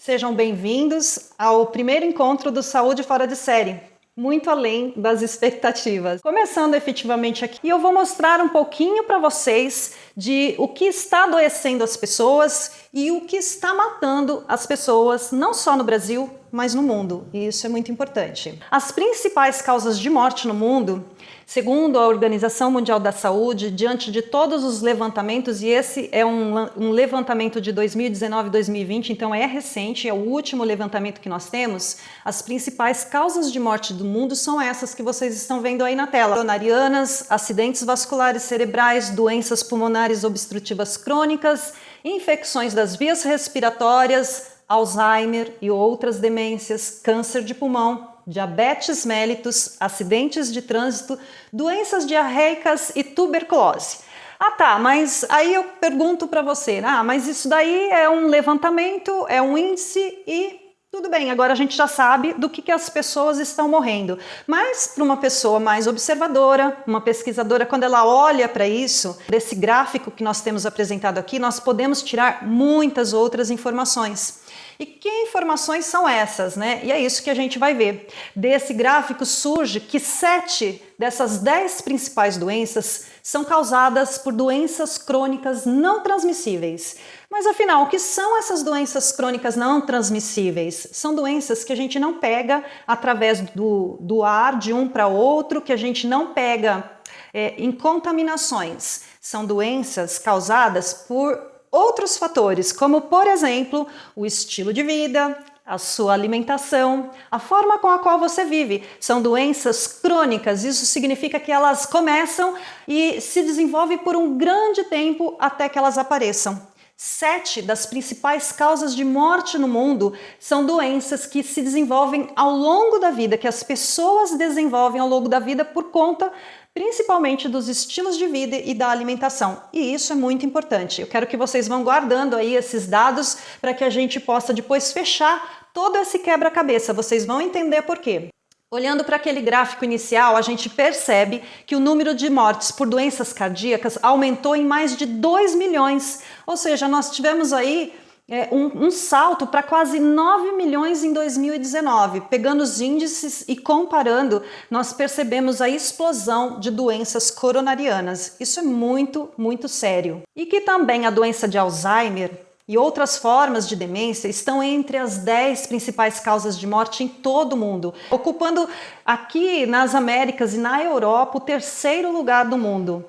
Sejam bem-vindos ao primeiro encontro do Saúde Fora de Série, muito além das expectativas. Começando efetivamente aqui, eu vou mostrar um pouquinho para vocês de o que está adoecendo as pessoas e o que está matando as pessoas, não só no Brasil, mas no mundo, e isso é muito importante. As principais causas de morte no mundo, segundo a Organização Mundial da Saúde, diante de todos os levantamentos, e esse é um levantamento de 2019 e 2020, então é recente, é o último levantamento que nós temos, as principais causas de morte do mundo são essas que vocês estão vendo aí na tela: coronarianas, acidentes vasculares cerebrais, doenças pulmonares obstrutivas crônicas, infecções das vias respiratórias, Alzheimer e outras demências, câncer de pulmão, diabetes mellitus, acidentes de trânsito, doenças diarreicas e tuberculose. Ah tá, mas aí eu pergunto para você, mas isso daí é um levantamento, é um índice e tudo bem, agora a gente já sabe do que as pessoas estão morrendo. Mas para uma pessoa mais observadora, uma pesquisadora, quando ela olha para isso, desse gráfico que nós temos apresentado aqui, nós podemos tirar muitas outras informações. E que informações são essas, né? E é isso que a gente vai ver. Desse gráfico surge que 7 dessas 10 principais doenças são causadas por doenças crônicas não transmissíveis. Mas afinal, o que são essas doenças crônicas não transmissíveis? São doenças que a gente não pega através do ar de um para outro, que a gente não pega em contaminações. São doenças causadas por outros fatores, como por exemplo, o estilo de vida, a sua alimentação, a forma com a qual você vive. São doenças crônicas, isso significa que elas começam e se desenvolvem por um grande tempo até que elas apareçam. 7 das principais causas de morte no mundo são doenças que se desenvolvem ao longo da vida, que as pessoas desenvolvem ao longo da vida por conta principalmente dos estilos de vida e da alimentação. E isso é muito importante. Eu quero que vocês vão guardando aí esses dados para que a gente possa depois fechar todo esse quebra-cabeça. Vocês vão entender por quê. Olhando para aquele gráfico inicial, a gente percebe que o número de mortes por doenças cardíacas aumentou em mais de 2 milhões. Ou seja, nós tivemos aí um salto para quase 9 milhões em 2019. Pegando os índices e comparando, nós percebemos a explosão de doenças coronarianas. Isso é muito, muito sério. E que também a doença de Alzheimer e outras formas de demência estão entre as 10 principais causas de morte em todo o mundo, ocupando aqui nas Américas e na Europa o 3º lugar do mundo.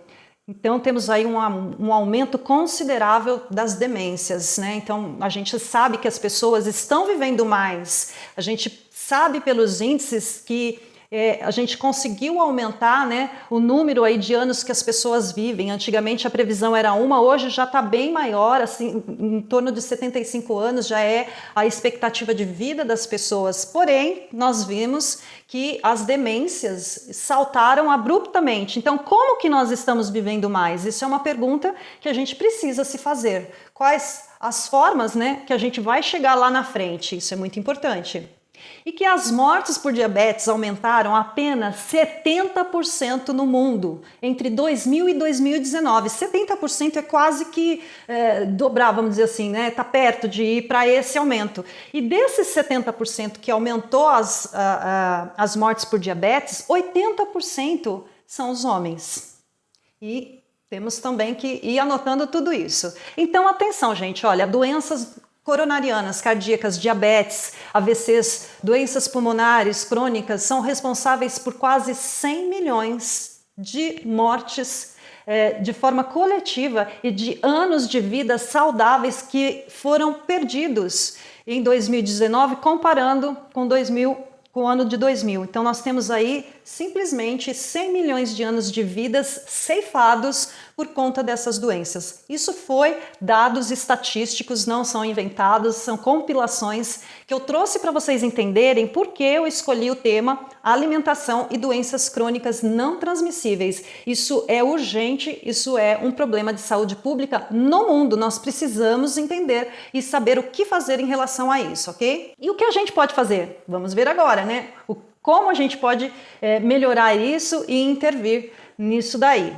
Então temos aí um aumento considerável das demências, né? Então a gente sabe que as pessoas estão vivendo mais, a gente sabe pelos índices que a gente conseguiu aumentar, né, o número aí de anos que as pessoas vivem. Antigamente a previsão era hoje já está bem maior, assim, em torno de 75 anos já é a expectativa de vida das pessoas. Porém, nós vimos que as demências saltaram abruptamente. Então, como que nós estamos vivendo mais? Isso é uma pergunta que a gente precisa se fazer. Quais as formas, né, que a gente vai chegar lá na frente? Isso é muito importante. E que as mortes por diabetes aumentaram apenas 70% no mundo entre 2000 e 2019. 70% é quase que dobrar, vamos dizer assim, né? Está perto de ir para esse aumento. E desses 70% que aumentou as mortes por diabetes, 80% são os homens. E temos também que ir anotando tudo isso. Então, atenção, gente, olha, doenças coronarianas, cardíacas, diabetes, AVCs, doenças pulmonares crônicas são responsáveis por quase 100 milhões de mortes de forma coletiva e de anos de vida saudáveis que foram perdidos em 2019, comparando com o ano de 2000. Então nós temos aí simplesmente 100 milhões de anos de vidas ceifados por conta dessas doenças. Isso foi dados estatísticos, não são inventados, são compilações que eu trouxe para vocês entenderem por que eu escolhi o tema alimentação e doenças crônicas não transmissíveis. Isso é urgente, isso é um problema de saúde pública no mundo. Nós precisamos entender e saber o que fazer em relação a isso, ok? E o que a gente pode fazer? Vamos ver agora, né? Como a gente pode melhorar isso e intervir nisso daí.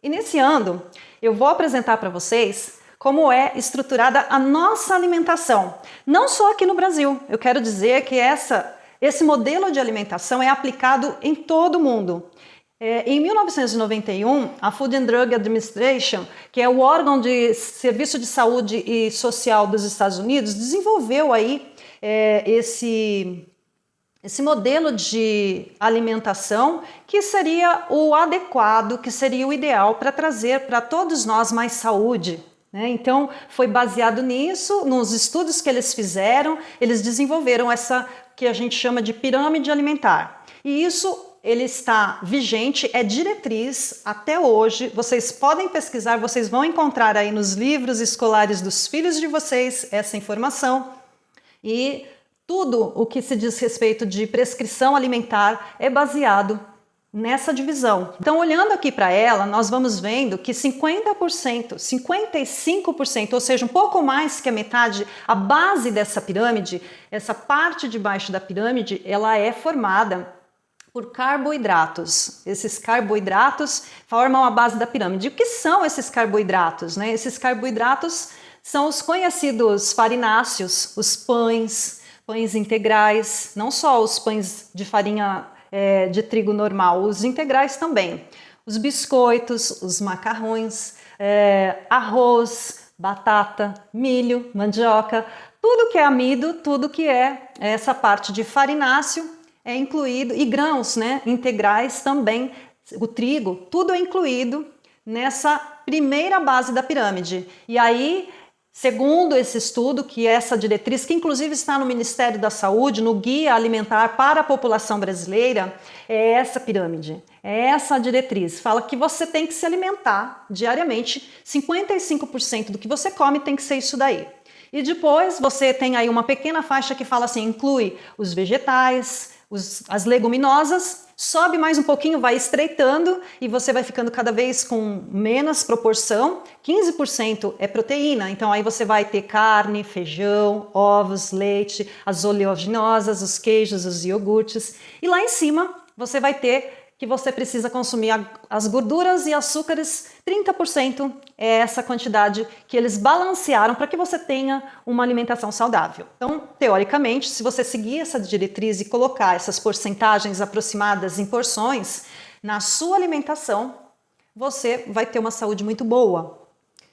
Iniciando, eu vou apresentar para vocês como é estruturada a nossa alimentação. Não só aqui no Brasil, eu quero dizer que esse modelo de alimentação é aplicado em todo o mundo. Em 1991, a Food and Drug Administration, que é o órgão de serviço de saúde e social dos Estados Unidos, desenvolveu aí esse modelo de alimentação que seria o adequado, que seria o ideal para trazer para todos nós mais saúde. Então, foi baseado nisso, nos estudos que eles fizeram, eles desenvolveram essa que a gente chama de pirâmide alimentar. E isso ele está vigente, é diretriz até hoje. Vocês podem pesquisar, vocês vão encontrar aí nos livros escolares dos filhos de vocês essa informação. E tudo o que se diz respeito de prescrição alimentar é baseado nessa divisão. Então, olhando aqui para ela, nós vamos vendo que 50%, 55%, ou seja, um pouco mais que a metade, a base dessa pirâmide, essa parte de baixo da pirâmide, ela é formada por carboidratos. Esses carboidratos formam a base da pirâmide. O que são esses carboidratos? Esses carboidratos são os conhecidos farináceos, os pães integrais, não só os pães de farinha de trigo normal, os integrais também. Os biscoitos, os macarrões, arroz, batata, milho, mandioca, tudo que é amido, tudo que é essa parte de farináceo é incluído, e grãos integrais também, o trigo, tudo é incluído nessa primeira base da pirâmide. E aí, segundo esse estudo, que é essa diretriz, que inclusive está no Ministério da Saúde, no Guia Alimentar para a População Brasileira, é essa pirâmide, é essa diretriz. Fala que você tem que se alimentar diariamente, 55% do que você come tem que ser isso daí. E depois você tem aí uma pequena faixa que fala assim, inclui os vegetais, as leguminosas, sobe mais um pouquinho, vai estreitando e você vai ficando cada vez com menos proporção. 15% é proteína, então aí você vai ter carne, feijão, ovos, leite, as oleaginosas, os queijos, os iogurtes. E lá em cima você vai ter que você precisa consumir as gorduras e açúcares, 30% é essa quantidade que eles balancearam para que você tenha uma alimentação saudável. Então, teoricamente, se você seguir essa diretriz e colocar essas porcentagens aproximadas em porções na sua alimentação, você vai ter uma saúde muito boa.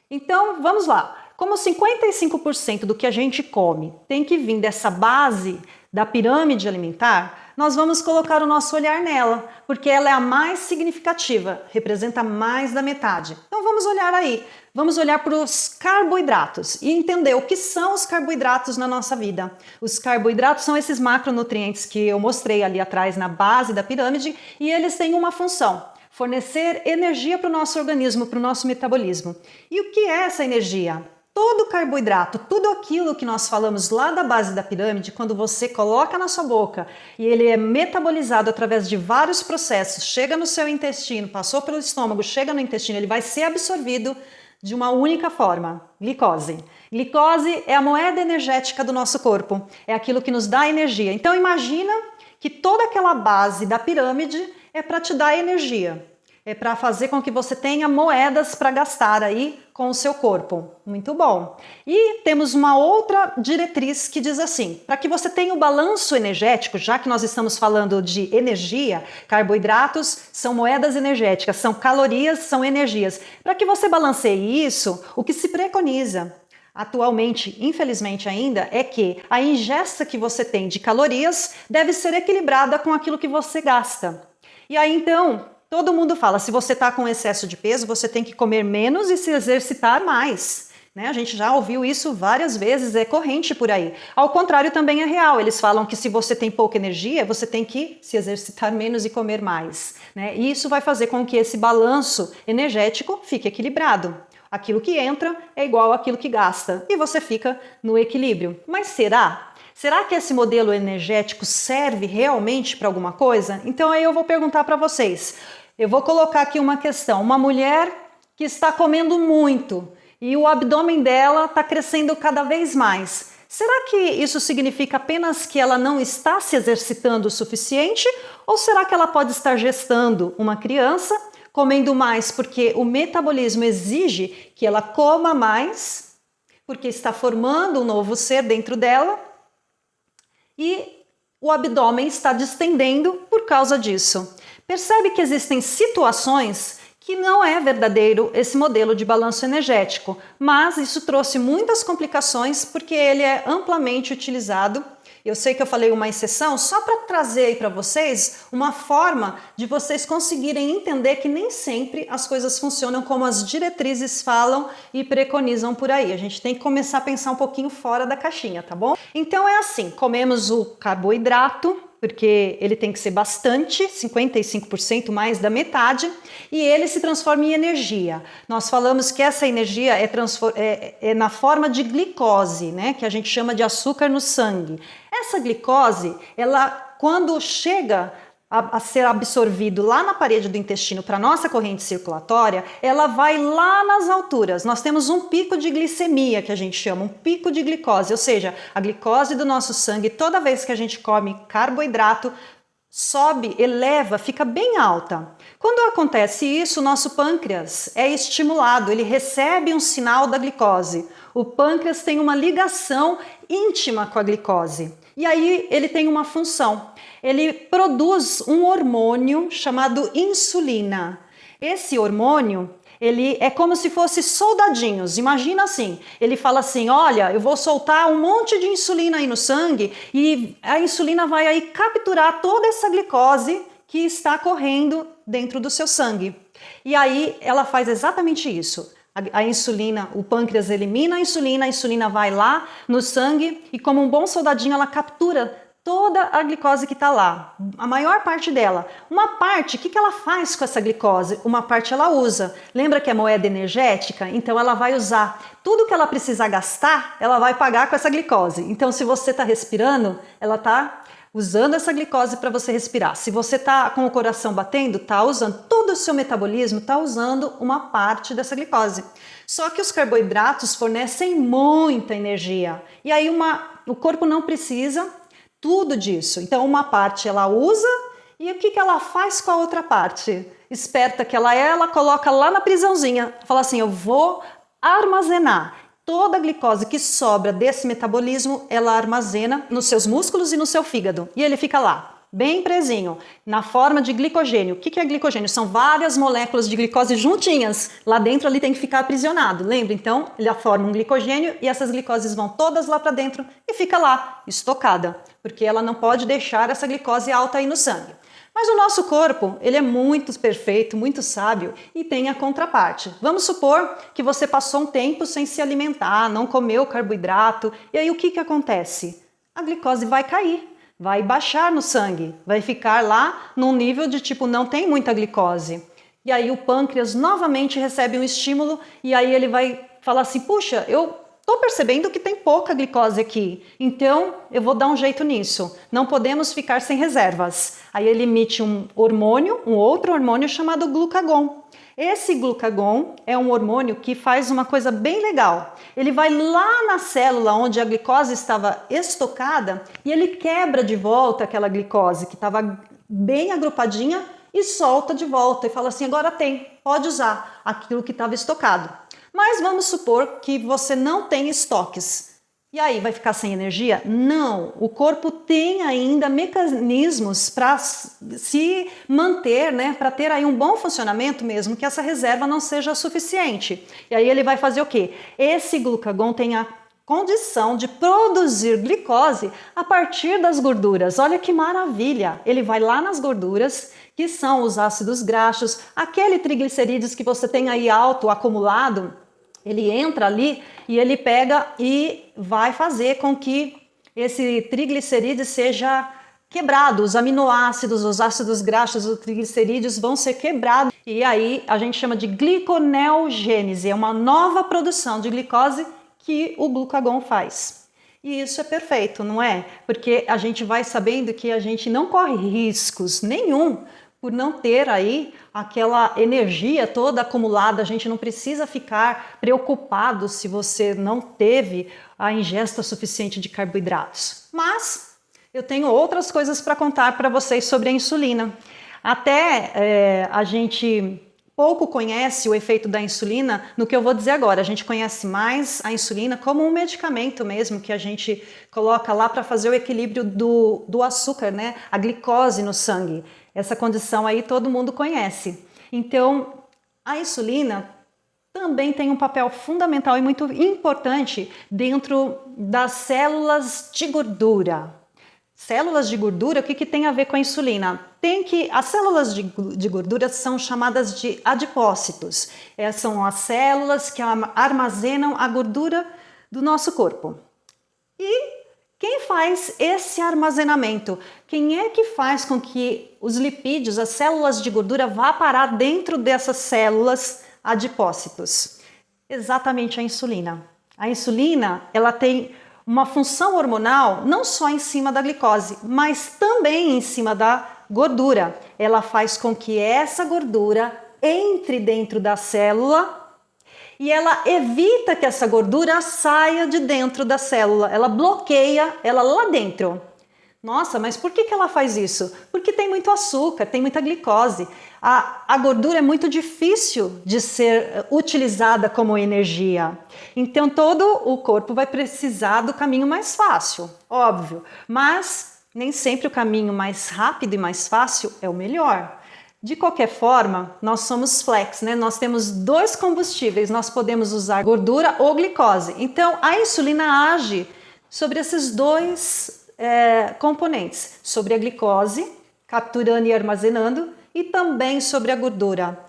Então, vamos lá. Como 55% do que a gente come tem que vir dessa base da pirâmide alimentar, nós vamos colocar o nosso olhar nela, porque ela é a mais significativa, representa mais da metade. Então vamos olhar aí, vamos olhar para os carboidratos e entender o que são os carboidratos na nossa vida. Os carboidratos são esses macronutrientes que eu mostrei ali atrás na base da pirâmide e eles têm uma função: fornecer energia para o nosso organismo, para o nosso metabolismo. E o que é essa energia? Todo carboidrato, tudo aquilo que nós falamos lá da base da pirâmide, quando você coloca na sua boca e ele é metabolizado através de vários processos, chega no seu intestino, passou pelo estômago, chega no intestino, ele vai ser absorvido de uma única forma: glicose. Glicose é a moeda energética do nosso corpo, é aquilo que nos dá energia. Então imagina que toda aquela base da pirâmide é para te dar energia. É para fazer com que você tenha moedas para gastar aí com o seu corpo. Muito bom. E temos uma outra diretriz que diz assim: para que você tenha o balanço energético, já que nós estamos falando de energia, carboidratos são moedas energéticas, são calorias, são energias. Para que você balanceie isso, o que se preconiza atualmente, infelizmente ainda, é que a ingesta que você tem de calorias deve ser equilibrada com aquilo que você gasta. E aí então, todo mundo fala, se você está com excesso de peso, você tem que comer menos e se exercitar mais. A gente já ouviu isso várias vezes, é corrente por aí. Ao contrário, também é real. Eles falam que se você tem pouca energia, você tem que se exercitar menos e comer mais. E isso vai fazer com que esse balanço energético fique equilibrado. Aquilo que entra é igual àquilo que gasta e você fica no equilíbrio. Mas será? Será que esse modelo energético serve realmente para alguma coisa? Então aí eu vou perguntar para vocês. Eu vou colocar aqui uma questão. Uma mulher que está comendo muito e o abdômen dela está crescendo cada vez mais. Será que isso significa apenas que ela não está se exercitando o suficiente? Ou será que ela pode estar gestando uma criança, comendo mais porque o metabolismo exige que ela coma mais porque está formando um novo ser dentro dela, e o abdômen está distendendo por causa disso. Percebe que existem situações que não é verdadeiro esse modelo de balanço energético, mas isso trouxe muitas complicações porque ele é amplamente utilizado. Eu sei que eu falei uma exceção só para trazer aí para vocês uma forma de vocês conseguirem entender que nem sempre as coisas funcionam como as diretrizes falam e preconizam por aí. A gente tem que começar a pensar um pouquinho fora da caixinha, tá bom? Então é assim, comemos o carboidrato, porque ele tem que ser bastante, 55% mais da metade, e ele se transforma em energia. Nós falamos que essa energia é na forma de glicose, né, que a gente chama de açúcar no sangue. Essa glicose, ela quando chega a ser absorvido lá na parede do intestino para a nossa corrente circulatória, ela vai lá nas alturas. Nós temos um pico de glicemia, que a gente chama, um pico de glicose, ou seja, a glicose do nosso sangue, toda vez que a gente come carboidrato, sobe, eleva, fica bem alta. Quando acontece isso, o nosso pâncreas é estimulado, ele recebe um sinal da glicose. O pâncreas tem uma ligação íntima com a glicose. E aí ele tem uma função. Ele produz um hormônio chamado insulina. Esse hormônio, ele é como se fosse soldadinhos. Imagina assim, ele fala assim, olha, eu vou soltar um monte de insulina aí no sangue e a insulina vai aí capturar toda essa glicose que está correndo dentro do seu sangue. E aí ela faz exatamente isso. A insulina, o pâncreas elimina a insulina vai lá no sangue e como um bom soldadinho ela captura toda a glicose que está lá, a maior parte dela. Uma parte, o que ela faz com essa glicose? Uma parte ela usa. Lembra que é moeda energética? Então ela vai usar tudo que ela precisar gastar, ela vai pagar com essa glicose. Então se você está respirando, ela está usando essa glicose para você respirar. Se você está com o coração batendo, está usando todo o seu metabolismo, está usando uma parte dessa glicose. Só que os carboidratos fornecem muita energia. E aí o corpo não precisa tudo disso. Então uma parte ela usa e o que ela faz com a outra parte? Esperta que ela coloca lá na prisãozinha. Fala assim, eu vou armazenar. Toda a glicose que sobra desse metabolismo, ela armazena nos seus músculos e no seu fígado. E ele fica lá, bem presinho, na forma de glicogênio. O que é glicogênio? São várias moléculas de glicose juntinhas. Lá dentro ali tem que ficar aprisionado. Lembra? Então, ele forma um glicogênio e essas glicoses vão todas lá para dentro e fica lá, estocada. Porque ela não pode deixar essa glicose alta aí no sangue. Mas o nosso corpo, ele é muito perfeito, muito sábio e tem a contraparte. Vamos supor que você passou um tempo sem se alimentar, não comeu carboidrato, e aí o que acontece? A glicose vai cair, vai baixar no sangue, vai ficar lá num nível de tipo não tem muita glicose. E aí o pâncreas novamente recebe um estímulo e aí ele vai falar assim, puxa, eu estou percebendo que tem pouca glicose aqui, então eu vou dar um jeito nisso. Não podemos ficar sem reservas. Aí ele emite um hormônio, um outro hormônio chamado glucagon. Esse glucagon é um hormônio que faz uma coisa bem legal. Ele vai lá na célula onde a glicose estava estocada e ele quebra de volta aquela glicose que estava bem agrupadinha e solta de volta e fala assim, agora pode usar aquilo que estava estocado. Mas vamos supor que você não tem estoques. E aí, vai ficar sem energia? Não, o corpo tem ainda mecanismos para se manter, né? Para ter aí um bom funcionamento mesmo, que essa reserva não seja suficiente. E aí ele vai fazer o quê? Esse glucagon tem a condição de produzir glicose a partir das gorduras. Olha que maravilha! Ele vai lá nas gorduras, que são os ácidos graxos, aquele triglicerídeos que você tem aí alto, acumulado, ele entra ali e ele pega e vai fazer com que esse triglicerídeo seja quebrado. Os aminoácidos, os ácidos graxos, os triglicerídeos vão ser quebrados. E aí a gente chama de gliconeogênese, é uma nova produção de glicose que o glucagon faz. E isso é perfeito, não é? Porque a gente vai sabendo que a gente não corre riscos nenhum por não ter aí aquela energia toda acumulada. A gente não precisa ficar preocupado se você não teve a ingesta suficiente de carboidratos. Mas eu tenho outras coisas para contar para vocês sobre a insulina. Até a gente pouco conhece o efeito da insulina no que eu vou dizer agora. A gente conhece mais a insulina como um medicamento mesmo, que a gente coloca lá para fazer o equilíbrio do açúcar, né? A glicose no sangue. Essa condição aí todo mundo conhece. Então, a insulina também tem um papel fundamental e muito importante dentro das células de gordura. Células de gordura, o que tem a ver com a insulina? As células de gordura são chamadas de adipócitos. São as células que armazenam a gordura do nosso corpo. E quem faz esse armazenamento? Quem é que faz com que os lipídios, as células de gordura, vá parar dentro dessas células adipócitos? Exatamente a insulina. A insulina, ela tem uma função hormonal não só em cima da glicose, mas também em cima da gordura. Ela faz com que essa gordura entre dentro da célula e ela evita que essa gordura saia de dentro da célula. Ela bloqueia ela lá dentro. Nossa, mas por que ela faz isso? Porque tem muito açúcar, tem muita glicose. A gordura é muito difícil de ser utilizada como energia. Então todo o corpo vai precisar do caminho mais fácil, óbvio. Mas nem sempre o caminho mais rápido e mais fácil é o melhor. De qualquer forma, nós somos flex, né? Nós temos dois combustíveis, nós podemos usar gordura ou glicose. Então a insulina age sobre esses dois componentes, sobre a glicose, capturando e armazenando, e também sobre a gordura,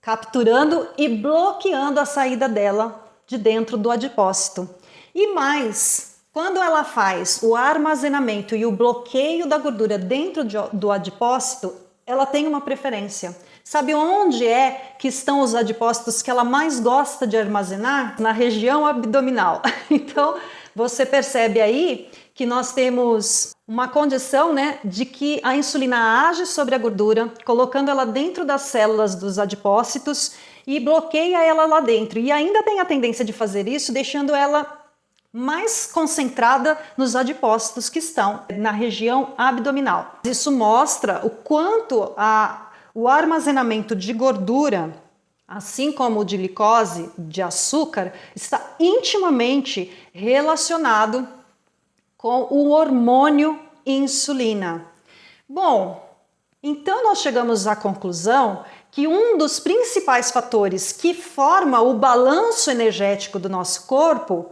capturando e bloqueando a saída dela de dentro do adipócito. E mais, quando ela faz o armazenamento e o bloqueio da gordura dentro do adipócito, ela tem uma preferência. Sabe onde é que estão os adipócitos que ela mais gosta de armazenar? Na região abdominal. Então, você percebe aí que nós temos uma condição, né, de que a insulina age sobre a gordura, colocando ela dentro das células dos adipócitos e bloqueia ela lá dentro. E ainda tem a tendência de fazer isso, deixando ela mais concentrada nos adipócitos que estão na região abdominal. Isso mostra o quanto o armazenamento de gordura, assim como o de glicose, de açúcar, está intimamente relacionado com o hormônio insulina. Bom, então nós chegamos à conclusão que um dos principais fatores que forma o balanço energético do nosso corpo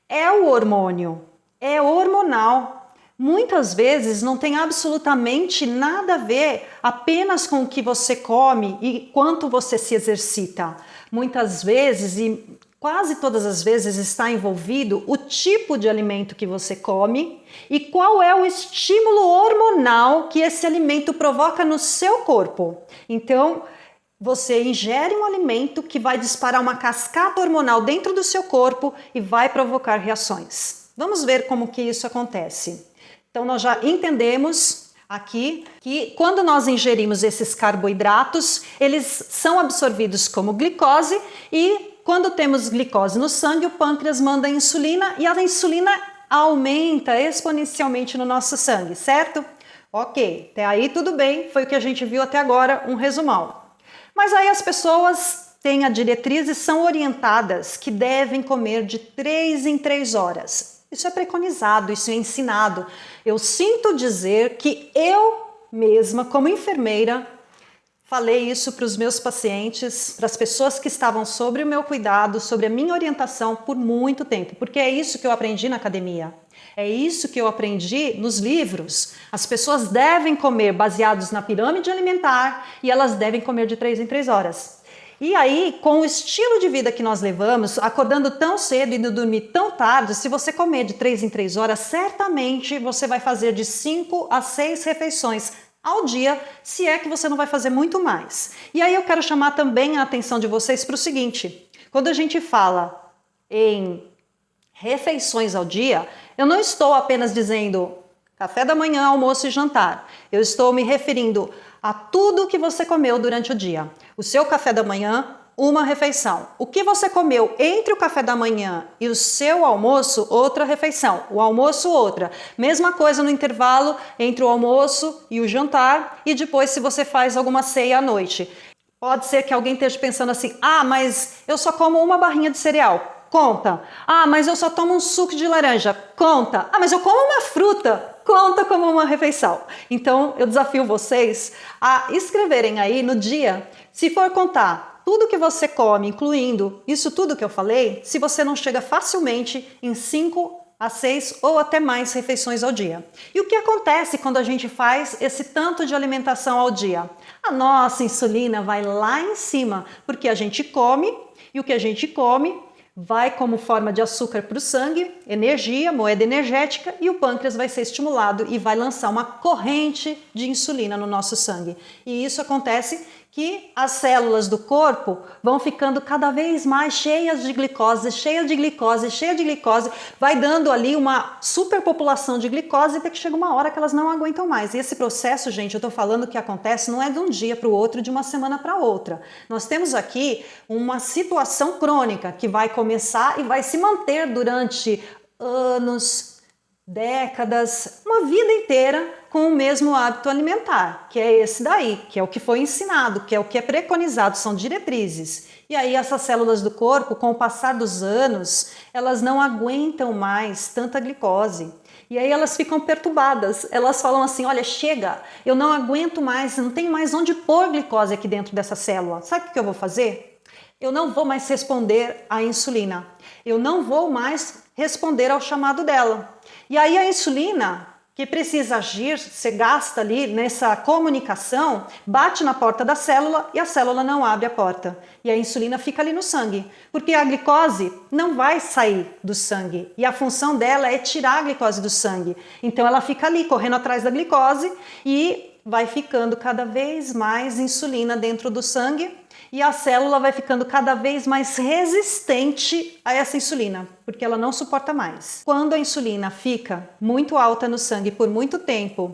é o hormônio, é hormonal. Muitas vezes não tem absolutamente nada a ver apenas com o que você come e quanto você se exercita. Muitas vezes, e quase todas as vezes, está envolvido o tipo de alimento que você come e qual é o estímulo hormonal que esse alimento provoca no seu corpo. Então, você ingere um alimento que vai disparar uma cascata hormonal dentro do seu corpo e vai provocar reações. Vamos ver como que isso acontece. Então, nós já entendemos aqui que quando nós ingerimos esses carboidratos, eles são absorvidos como glicose e quando temos glicose no sangue, o pâncreas manda insulina e a insulina aumenta exponencialmente no nosso sangue, certo? Ok, até aí tudo bem, foi o que a gente viu até agora, um resumão. Mas aí as pessoas têm a diretriz e são orientadas que devem comer de 3 em 3 horas. Isso é preconizado, isso é ensinado. Eu sinto dizer que eu mesma, como enfermeira, falei isso para os meus pacientes, para as pessoas que estavam sobre o meu cuidado, sobre a minha orientação por muito tempo, porque é isso que eu aprendi na academia. É isso que eu aprendi nos livros. As pessoas devem comer baseados na pirâmide alimentar e elas devem comer de 3 em 3 horas. E aí, com o estilo de vida que nós levamos, acordando tão cedo e indo dormir tão tarde, se você comer de 3 em 3 horas, certamente você vai fazer de 5 a 6 refeições ao dia, se é que você não vai fazer muito mais. E aí eu quero chamar também a atenção de vocês para o seguinte: quando a gente fala em refeições ao dia, eu não estou apenas dizendo café da manhã, almoço e jantar. Eu estou me referindo a tudo que você comeu durante o dia. O seu café da manhã, uma refeição. O que você comeu entre o café da manhã e o seu almoço, outra refeição. O almoço, outra. Mesma coisa no intervalo entre o almoço e o jantar e depois se você faz alguma ceia à noite. Pode ser que alguém esteja pensando assim, ah, mas eu só como uma barrinha de cereal. Conta. Ah, mas eu só tomo um suco de laranja. Conta. Ah, mas eu como uma fruta. Conta como uma refeição. Então, eu desafio vocês a escreverem aí no dia, se for contar tudo que você come, incluindo isso tudo que eu falei, se você não chega facilmente em 5 a 6 ou até mais refeições ao dia. E o que acontece quando a gente faz esse tanto de alimentação ao dia? A nossa insulina vai lá em cima, porque a gente come e o que a gente come vai como forma de açúcar para o sangue, energia, moeda energética, e o pâncreas vai ser estimulado e vai lançar uma corrente de insulina no nosso sangue. E isso acontece que as células do corpo vão ficando cada vez mais cheias de glicose, cheia de glicose, cheia de glicose, vai dando ali uma superpopulação de glicose até que chega uma hora que elas não aguentam mais. E esse processo, gente, eu tô falando que acontece não é de um dia para o outro, de uma semana para outra. Nós temos aqui uma situação crônica que vai começar e vai se manter durante anos, décadas, uma vida inteira com o mesmo hábito alimentar, que é esse daí, que é o que foi ensinado, que é o que é preconizado, são diretrizes. E aí essas células do corpo, com o passar dos anos, elas não aguentam mais tanta glicose. E aí elas ficam perturbadas, elas falam assim, olha, chega, eu não aguento mais, não tenho mais onde pôr glicose aqui dentro dessa célula. Sabe o que eu vou fazer? Eu não vou mais responder à insulina, eu não vou mais responder ao chamado dela. E aí a insulina, que precisa agir, ser gasta ali nessa comunicação, bate na porta da célula e a célula não abre a porta. E a insulina fica ali no sangue, porque a glicose não vai sair do sangue e a função dela é tirar a glicose do sangue. Então ela fica ali correndo atrás da glicose e vai ficando cada vez mais insulina dentro do sangue e a célula vai ficando cada vez mais resistente a essa insulina, porque ela não suporta mais. Quando a insulina fica muito alta no sangue por muito tempo,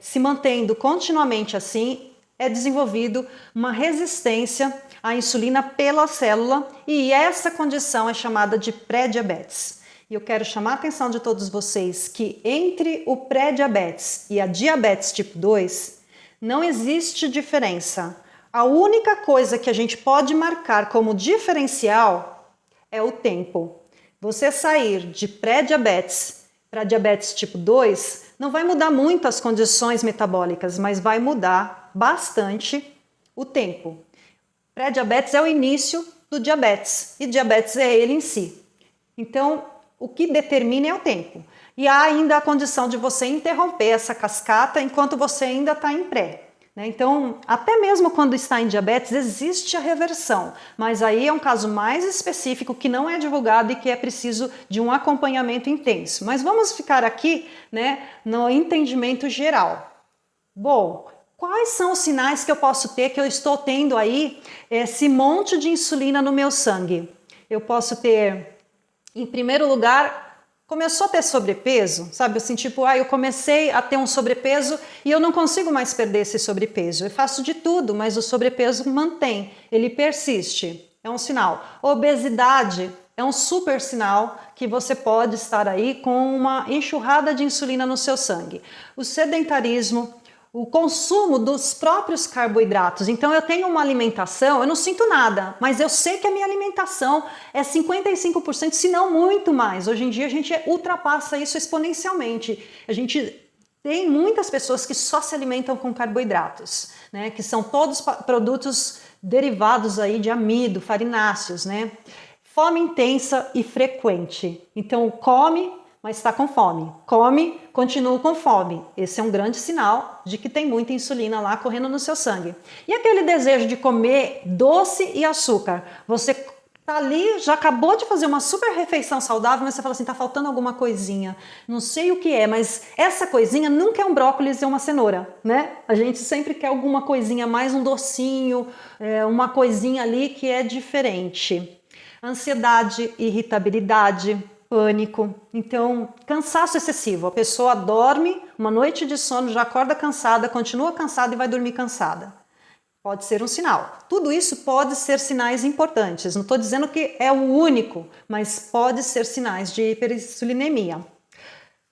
se mantendo continuamente assim, é desenvolvido uma resistência à insulina pela célula e essa condição é chamada de pré-diabetes. E eu quero chamar a atenção de todos vocês que entre o pré-diabetes e a diabetes tipo 2 não existe diferença. A única coisa que a gente pode marcar como diferencial é o tempo. Você sair de pré-diabetes para diabetes tipo 2 não vai mudar muito as condições metabólicas, mas vai mudar bastante o tempo. Pré-diabetes é o início do diabetes e diabetes é ele em si. Então, o que determina é o tempo. E há ainda a condição de você interromper essa cascata enquanto você ainda está em pré. Então, até mesmo quando está em diabetes, existe a reversão, mas aí é um caso mais específico que não é divulgado e que é preciso de um acompanhamento intenso. Mas vamos ficar aqui, no entendimento geral. Bom, quais são os sinais que eu posso ter, que eu estou tendo aí esse monte de insulina no meu sangue? Eu posso ter, em primeiro lugar, começou a ter sobrepeso, sabe? Assim, tipo, eu comecei a ter um sobrepeso e eu não consigo mais perder esse sobrepeso. Eu faço de tudo, mas o sobrepeso mantém, ele persiste. É um sinal. Obesidade é um super sinal que você pode estar aí com uma enxurrada de insulina no seu sangue. O sedentarismo, o consumo dos próprios carboidratos. Então eu tenho uma alimentação, eu não sinto nada, mas eu sei que a minha alimentação é 55%, se não muito mais. Hoje em dia a gente ultrapassa isso exponencialmente. A gente tem muitas pessoas que só se alimentam com carboidratos, que são todos produtos derivados aí de amido, farináceos, Fome intensa e frequente. Então come, mas está com fome. Come, continua com fome. Esse é um grande sinal de que tem muita insulina lá correndo no seu sangue. E aquele desejo de comer doce e açúcar? Você tá ali, já acabou de fazer uma super refeição saudável, mas você fala assim, tá faltando alguma coisinha. Não sei o que é, mas essa coisinha nunca é um brócolis e uma cenoura, A gente sempre quer alguma coisinha mais, um docinho, uma coisinha ali que é diferente. Ansiedade, irritabilidade, pânico, então cansaço excessivo, a pessoa dorme, uma noite de sono, já acorda cansada, continua cansada e vai dormir cansada. Pode ser um sinal. Tudo isso pode ser sinais importantes, não estou dizendo que é o único, mas pode ser sinais de hiperinsulinemia.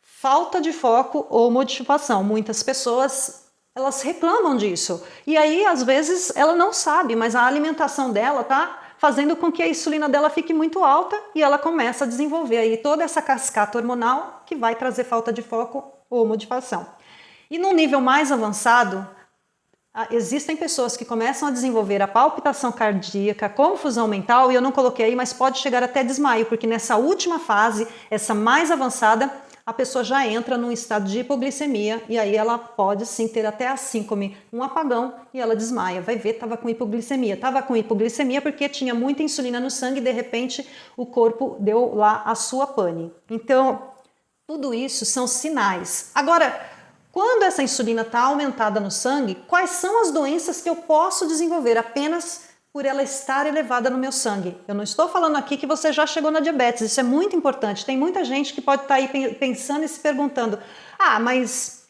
Falta de foco ou motivação, muitas pessoas Elas reclamam disso. E aí, às vezes, ela não sabe, mas a alimentação dela tá fazendo com que a insulina dela fique muito alta e ela começa a desenvolver aí toda essa cascata hormonal que vai trazer falta de foco ou motivação. E num nível mais avançado, existem pessoas que começam a desenvolver a palpitação cardíaca, confusão mental, e eu não coloquei aí, mas pode chegar até desmaio, porque nessa última fase, essa mais avançada, a pessoa já entra num estado de hipoglicemia e aí ela pode sim ter até a síncrome, um apagão e ela desmaia. Vai ver, estava com hipoglicemia. Estava com hipoglicemia porque tinha muita insulina no sangue e de repente o corpo deu lá a sua pane. Então, tudo isso são sinais. Agora, quando essa insulina está aumentada no sangue, quais são as doenças que eu posso desenvolver apenas por ela estar elevada no meu sangue? Eu não estou falando aqui que você já chegou na diabetes, isso é muito importante. Tem muita gente que pode estar aí pensando e se perguntando: ah, mas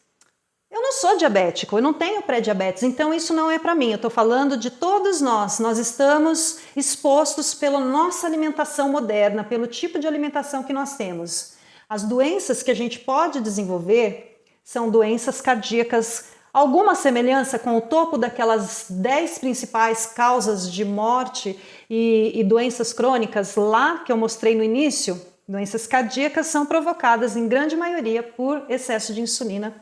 eu não sou diabético, eu não tenho pré-diabetes, então isso não é para mim. Eu estou falando de todos nós. Nós estamos expostos pela nossa alimentação moderna, pelo tipo de alimentação que nós temos. As doenças que a gente pode desenvolver são doenças cardíacas. Alguma semelhança com o topo daquelas 10 principais causas de morte e doenças crônicas lá que eu mostrei no início? Doenças cardíacas são provocadas em grande maioria por excesso de insulina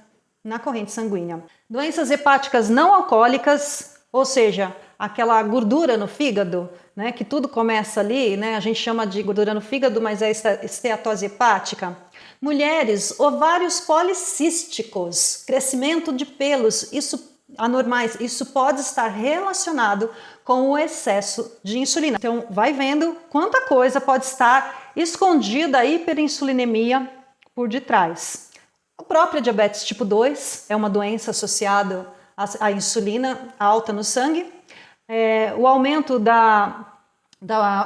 na corrente sanguínea. Doenças hepáticas não alcoólicas, ou seja, aquela gordura no fígado, né, que tudo começa ali, né, a gente chama de gordura no fígado, mas é esteatose hepática. Mulheres, ovários policísticos, crescimento de pelos, isso anormais, isso pode estar relacionado com o excesso de insulina. Então, vai vendo quanta coisa pode estar escondida a hiperinsulinemia por detrás. A própria diabetes tipo 2 é uma doença associada à insulina alta no sangue. O aumento da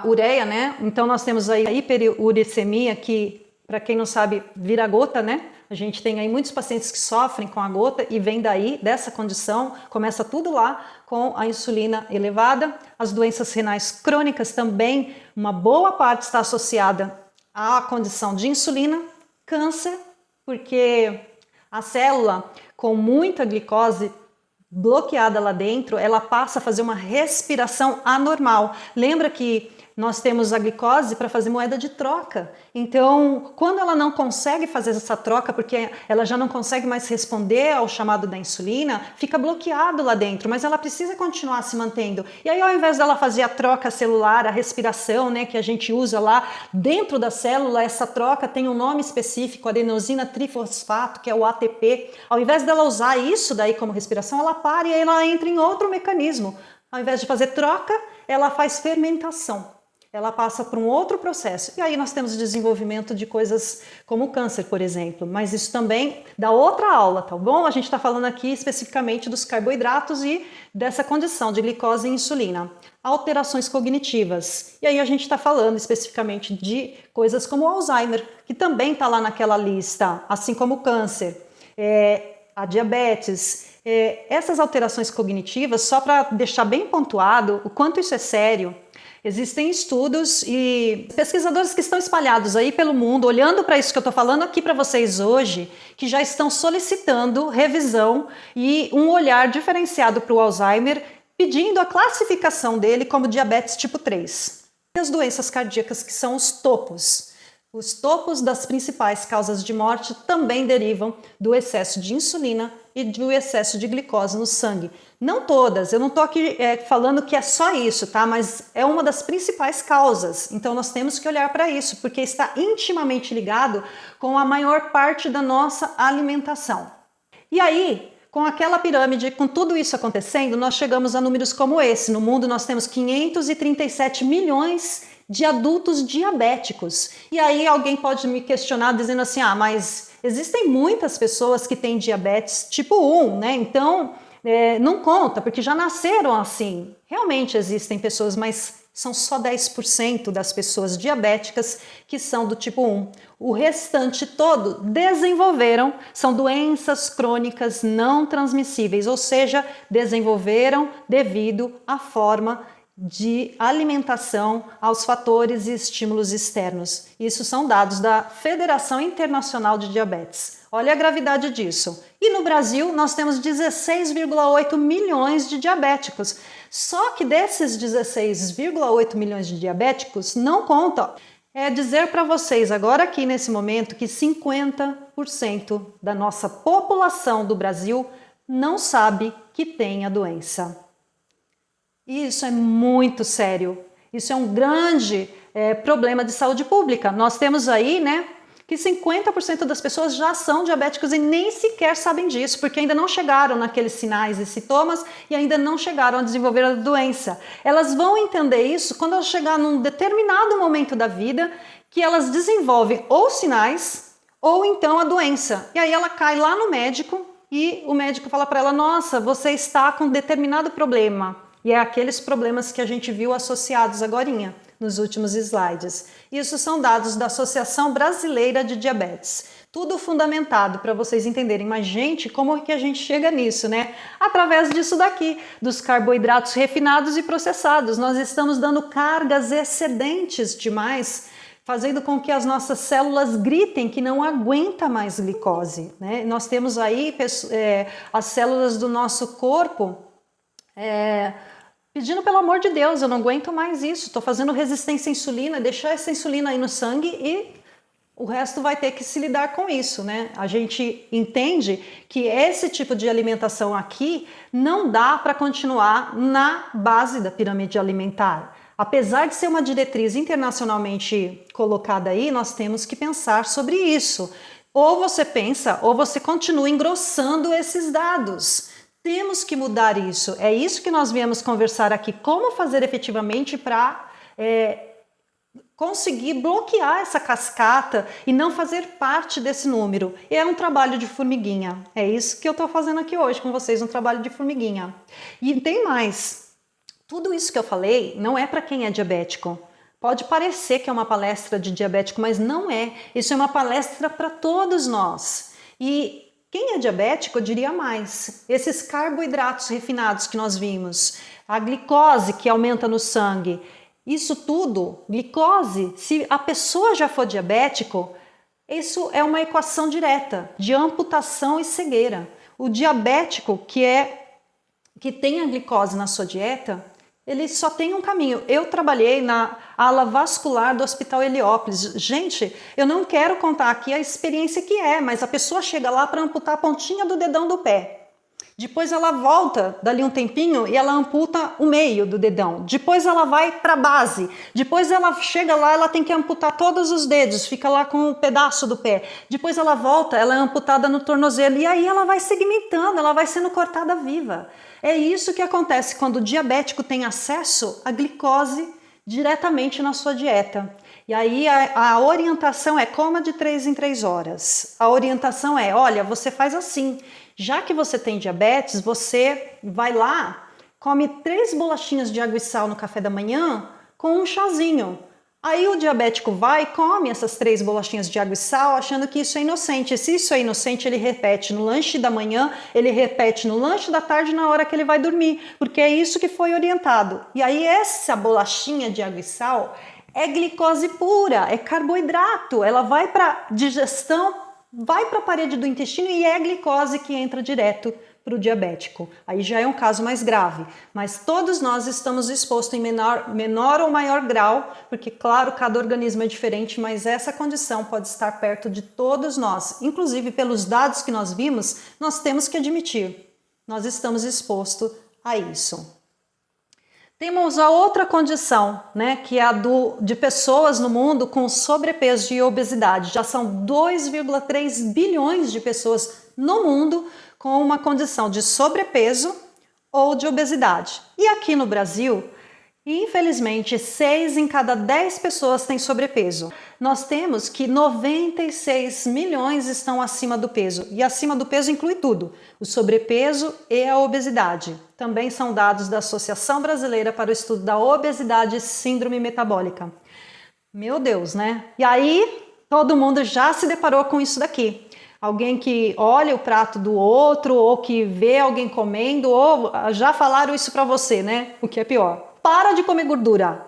ureia, né? Então, nós temos aí a hiperuricemia, que para quem não sabe, vira gota, né? A gente tem aí muitos pacientes que sofrem com a gota e vem daí, dessa condição, começa tudo lá com a insulina elevada. As doenças renais crônicas também, uma boa parte está associada à condição de insulina. Câncer, porque a célula com muita glicose bloqueada lá dentro, ela passa a fazer uma respiração anormal. Lembra que nós temos a glicose para fazer moeda de troca. Então, quando ela não consegue fazer essa troca, porque ela já não consegue mais responder ao chamado da insulina, fica bloqueado lá dentro, mas ela precisa continuar se mantendo. E aí, ao invés dela fazer a troca celular, a respiração, né, que a gente usa lá dentro da célula, essa troca tem um nome específico, adenosina trifosfato, que é o ATP. Ao invés dela usar isso daí como respiração, ela para e aí ela entra em outro mecanismo. Ao invés de fazer troca, ela faz fermentação. Ela passa por um outro processo. E aí nós temos o desenvolvimento de coisas como o câncer, por exemplo. Mas isso também dá outra aula, tá bom? A gente está falando aqui especificamente dos carboidratos e dessa condição de glicose e insulina. Alterações cognitivas. E aí a gente está falando especificamente de coisas como o Alzheimer, que também está lá naquela lista, assim como o câncer, a diabetes. Essas alterações cognitivas, só para deixar bem pontuado o quanto isso é sério, existem estudos e pesquisadores que estão espalhados aí pelo mundo, olhando para isso que eu estou falando aqui para vocês hoje, que já estão solicitando revisão e um olhar diferenciado para o Alzheimer, pedindo a classificação dele como diabetes tipo 3. E as doenças cardíacas, que são os topos. Os topos das principais causas de morte também derivam do excesso de insulina e do excesso de glicose no sangue. Não todas, eu não estou aqui falando que é só isso, tá? Mas é uma das principais causas. Então nós temos que olhar para isso, porque está intimamente ligado com a maior parte da nossa alimentação. E aí, com aquela pirâmide, com tudo isso acontecendo, nós chegamos a números como esse. No mundo nós temos 537 milhões de adultos diabéticos. E aí alguém pode me questionar dizendo assim, mas existem muitas pessoas que têm diabetes tipo 1, né? Então, não conta, porque já nasceram assim. Realmente existem pessoas, mas são só 10% das pessoas diabéticas que são do tipo 1. O restante todo desenvolveram, são doenças crônicas não transmissíveis, ou seja, desenvolveram devido à forma de alimentação, aos fatores e estímulos externos. Isso são dados da Federação Internacional de Diabetes. Olha a gravidade disso. E no Brasil, nós temos 16,8 milhões de diabéticos. Só que desses 16,8 milhões de diabéticos, não conta. É dizer para vocês agora aqui nesse momento que 50% da nossa população do Brasil não sabe que tem a doença. E isso é muito sério. Isso é um grande problema de saúde pública. Nós temos aí, né, que 50% das pessoas já são diabéticos e nem sequer sabem disso, porque ainda não chegaram naqueles sinais e sintomas e ainda não chegaram a desenvolver a doença. Elas vão entender isso quando elas chegar num determinado momento da vida que elas desenvolvem ou sinais ou então a doença. E aí ela cai lá no médico e o médico fala para ela: nossa, você está com determinado problema. E é aqueles problemas que a gente viu associados agorinha nos últimos slides. Isso são dados da Associação Brasileira de Diabetes. Tudo fundamentado para vocês entenderem. Mas, gente, como é que a gente chega nisso, né? Através disso daqui, dos carboidratos refinados e processados. Nós estamos dando cargas excedentes demais, fazendo com que as nossas células gritem que não aguenta mais glicose, né? Nós temos aí as células do nosso corpo pedindo pelo amor de Deus, eu não aguento mais isso, estou fazendo resistência à insulina, deixar essa insulina aí no sangue e o resto vai ter que se lidar com isso, né? A gente entende que esse tipo de alimentação aqui não dá para continuar na base da pirâmide alimentar. Apesar de ser uma diretriz internacionalmente colocada aí, nós temos que pensar sobre isso. Ou você pensa, ou você continua engrossando esses dados. Temos que mudar isso. É isso que nós viemos conversar aqui. Como fazer efetivamente para conseguir bloquear essa cascata e não fazer parte desse número. E é um trabalho de formiguinha. É isso que eu estou fazendo aqui hoje com vocês, um trabalho de formiguinha. E tem mais. Tudo isso que eu falei não é para quem é diabético. Pode parecer que é uma palestra de diabético, mas não é. Isso é uma palestra para todos nós. E quem é diabético, eu diria mais. Esses carboidratos refinados que nós vimos, a glicose que aumenta no sangue, isso tudo, glicose, se a pessoa já for diabético, isso é uma equação direta de amputação e cegueira. O diabético que tem a glicose na sua dieta, ele só tem um caminho. Eu trabalhei na ala vascular do Hospital Heliópolis. Gente, eu não quero contar aqui a experiência que é, mas a pessoa chega lá para amputar a pontinha do dedão do pé. Depois ela volta dali um tempinho e ela amputa o meio do dedão. Depois ela vai para a base. Depois ela chega lá, ela tem que amputar todos os dedos, fica lá com um pedaço do pé. Depois ela volta, ela é amputada no tornozelo e aí ela vai segmentando, ela vai sendo cortada viva. É isso que acontece quando o diabético tem acesso à glicose diretamente na sua dieta. E aí a orientação é coma de 3 em 3 horas. A orientação é, olha, você faz assim. Já que você tem diabetes, você vai lá, come 3 bolachinhas de água e sal no café da manhã com um chazinho. Aí o diabético vai e come essas 3 bolachinhas de água e sal achando que isso é inocente. E se isso é inocente, ele repete no lanche da manhã, ele repete no lanche da tarde na hora que ele vai dormir, porque é isso que foi orientado. E aí essa bolachinha de água e sal é glicose pura, é carboidrato, ela vai para digestão, vai para a parede do intestino e é a glicose que entra direto para o diabético. Aí já é um caso mais grave, mas todos nós estamos expostos em menor ou maior grau, porque claro, cada organismo é diferente, mas essa condição pode estar perto de todos nós. Inclusive pelos dados que nós vimos, nós temos que admitir, nós estamos expostos a isso. Temos a outra condição, né, que é a de pessoas no mundo com sobrepeso e obesidade. Já são 2,3 bilhões de pessoas no mundo com uma condição de sobrepeso ou de obesidade. E aqui no Brasil, infelizmente, 6 em cada 10 pessoas têm sobrepeso. Nós temos que 96 milhões estão acima do peso. E acima do peso inclui tudo, o sobrepeso e a obesidade. Também são dados da Associação Brasileira para o Estudo da Obesidade e Síndrome Metabólica. Meu Deus, né? E aí, todo mundo já se deparou com isso daqui. Alguém que olha o prato do outro, ou que vê alguém comendo, ou já falaram isso para você, né? O que é pior. Para de comer gordura.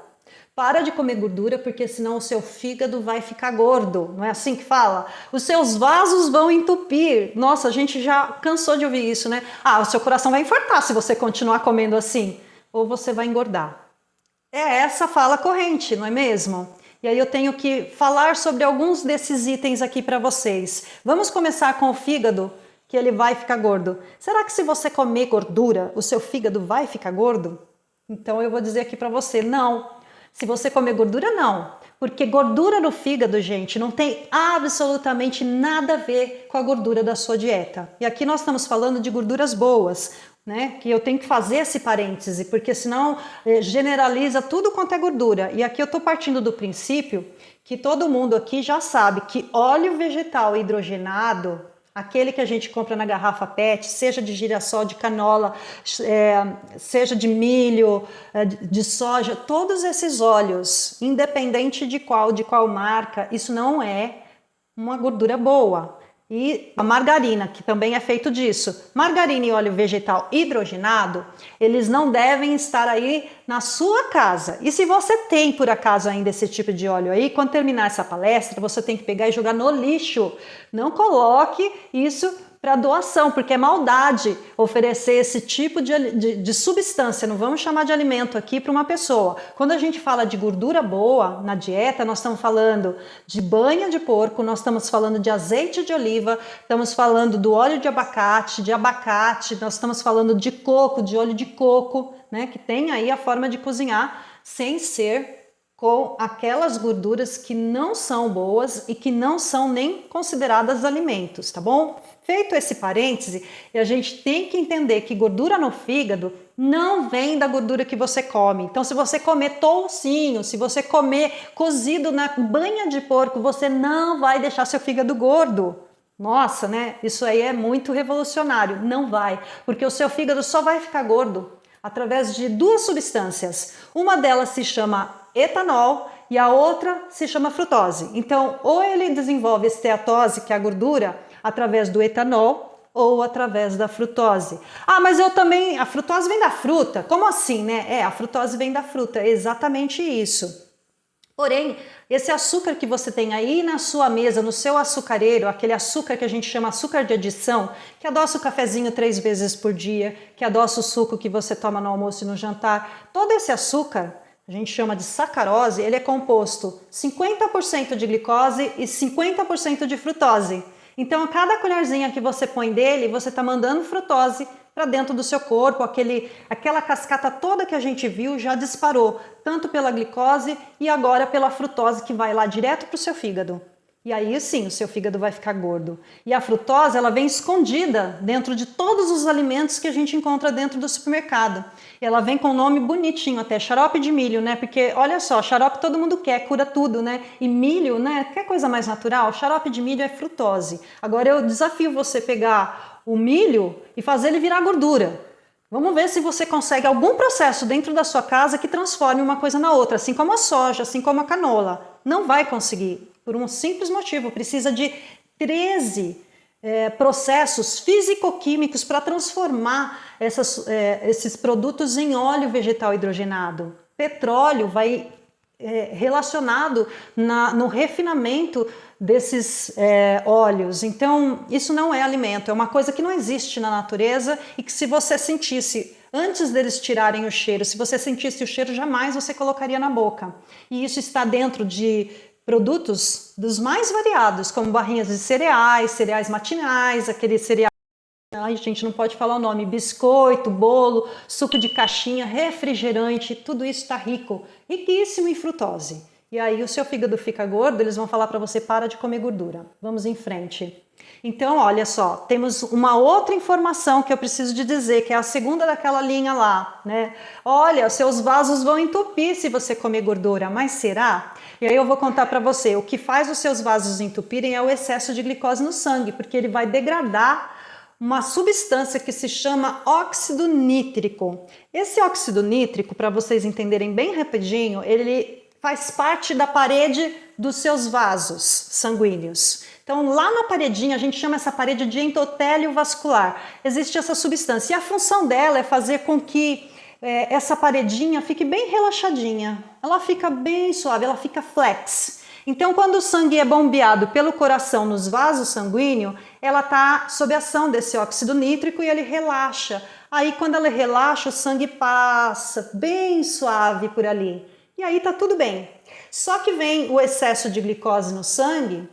Para de comer gordura, porque senão o seu fígado vai ficar gordo. Não é assim que fala? Os seus vasos vão entupir. Nossa, a gente já cansou de ouvir isso, né? Ah, o seu coração vai infartar se você continuar comendo assim. Ou você vai engordar. É essa fala corrente, não é mesmo? E aí eu tenho que falar sobre alguns desses itens aqui para vocês. Vamos começar com o fígado, que ele vai ficar gordo. Será que se você comer gordura, o seu fígado vai ficar gordo? Então eu vou dizer aqui para você, não. Se você comer gordura, não. Porque gordura no fígado, gente, não tem absolutamente nada a ver com a gordura da sua dieta. E aqui nós estamos falando de gorduras boas, né? Que eu tenho que fazer esse parêntese, porque senão generaliza tudo quanto é gordura. E aqui eu estou partindo do princípio que todo mundo aqui já sabe que óleo vegetal hidrogenado, aquele que a gente compra na garrafa PET, seja de girassol, de canola, seja de milho, de soja, todos esses óleos, independente de qual marca, isso não é uma gordura boa. E a margarina, que também é feito disso. Margarina e óleo vegetal hidrogenado, eles não devem estar aí na sua casa. E se você tem, por acaso, ainda esse tipo de óleo aí, quando terminar essa palestra, você tem que pegar e jogar no lixo. Não coloque isso para doação, porque é maldade oferecer esse tipo de substância, não vamos chamar de alimento aqui para uma pessoa. Quando a gente fala de gordura boa na dieta, nós estamos falando de banha de porco, nós estamos falando de azeite de oliva, estamos falando do óleo de abacate, nós estamos falando de coco, de óleo de coco, né, que tem aí a forma de cozinhar sem ser com aquelas gorduras que não são boas e que não são nem consideradas alimentos, tá bom? Feito esse parêntese, a gente tem que entender que gordura no fígado não vem da gordura que você come. Então, se você comer toucinho, se você comer cozido na banha de porco, você não vai deixar seu fígado gordo. Nossa, né? Isso aí é muito revolucionário. Não vai, porque o seu fígado só vai ficar gordo através de duas substâncias. Uma delas se chama etanol e a outra se chama frutose. Então, ou ele desenvolve esteatose, que é a gordura, através do etanol ou através da frutose. Ah, mas eu também... A frutose vem da fruta? Como assim, né? A frutose vem da fruta, é exatamente isso. Porém, esse açúcar que você tem aí na sua mesa, no seu açucareiro, aquele açúcar que a gente chama açúcar de adição, que adoça o cafezinho 3 vezes por dia, que adoça o suco que você toma no almoço e no jantar, todo esse açúcar, a gente chama de sacarose, ele é composto 50% de glicose e 50% de frutose. Então, a cada colherzinha que você põe dele, você está mandando frutose para dentro do seu corpo, aquela cascata toda que a gente viu já disparou, tanto pela glicose e agora pela frutose que vai lá direto para o seu fígado. E aí sim, o seu fígado vai ficar gordo. E a frutose, ela vem escondida dentro de todos os alimentos que a gente encontra dentro do supermercado. E ela vem com um nome bonitinho até, xarope de milho, né? Porque, olha só, xarope todo mundo quer, cura tudo, né? E milho, né? Quer coisa mais natural? Xarope de milho é frutose. Agora eu desafio você pegar o milho e fazer ele virar gordura. Vamos ver se você consegue algum processo dentro da sua casa que transforme uma coisa na outra, assim como a soja, assim como a canola. Não vai conseguir, por um simples motivo, precisa de 13 processos físico-químicos para transformar esses produtos em óleo vegetal hidrogenado. Petróleo vai relacionado no refinamento desses óleos. Então, isso não é alimento, é uma coisa que não existe na natureza e que se você sentisse, antes deles tirarem o cheiro, se você sentisse o cheiro, jamais você colocaria na boca. E isso está dentro de produtos dos mais variados, como barrinhas de cereais, cereais matinais, aquele cereal... Ai, gente, não pode falar o nome, biscoito, bolo, suco de caixinha, refrigerante, tudo isso está riquíssimo em frutose. E aí o seu fígado fica gordo, eles vão falar para você, para de comer gordura. Vamos em frente. Então, olha só, temos uma outra informação que eu preciso de dizer, que é a segunda daquela linha lá, né? Olha, seus vasos vão entupir se você comer gordura, mas será? E aí eu vou contar para você, o que faz os seus vasos entupirem é o excesso de glicose no sangue, porque ele vai degradar uma substância que se chama óxido nítrico. Esse óxido nítrico, para vocês entenderem bem rapidinho, ele faz parte da parede dos seus vasos sanguíneos. Então, lá na paredinha, a gente chama essa parede de endotélio vascular. Existe essa substância e a função dela é fazer com que essa paredinha fique bem relaxadinha, ela fica bem suave, ela fica flex. Então, quando o sangue é bombeado pelo coração nos vasos sanguíneos, ela está sob ação desse óxido nítrico e ele relaxa. Aí, quando ela relaxa, o sangue passa bem suave por ali. E aí tá tudo bem. Só que vem o excesso de glicose no sangue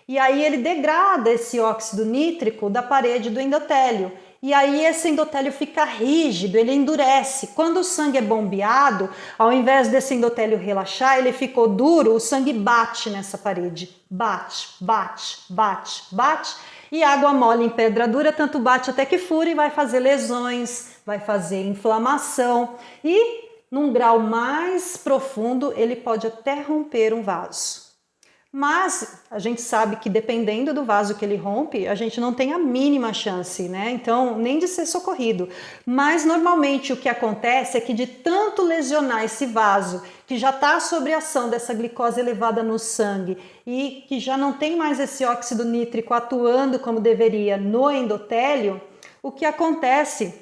e aí ele degrada esse óxido nítrico da parede do endotélio. E aí esse endotélio fica rígido, ele endurece. Quando o sangue é bombeado, ao invés desse endotélio relaxar, ele ficou duro, o sangue bate nessa parede. Bate, bate, bate, bate. E água mole em pedra dura, tanto bate até que fura e vai fazer lesões, vai fazer inflamação. E num grau mais profundo, ele pode até romper um vaso. Mas a gente sabe que dependendo do vaso que ele rompe, a gente não tem a mínima chance, né? Então, nem de ser socorrido. Mas normalmente o que acontece é que de tanto lesionar esse vaso, que já está sob a ação dessa glicose elevada no sangue e que já não tem mais esse óxido nítrico atuando como deveria no endotélio, o que acontece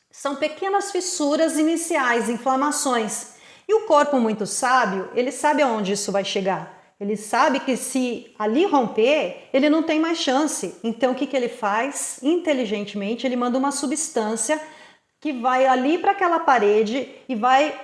são pequenas fissuras iniciais, inflamações. E o corpo muito sábio, ele sabe aonde isso vai chegar. Ele sabe que se ali romper, ele não tem mais chance. Então o que ele faz? Inteligentemente, ele manda uma substância que vai ali para aquela parede e vai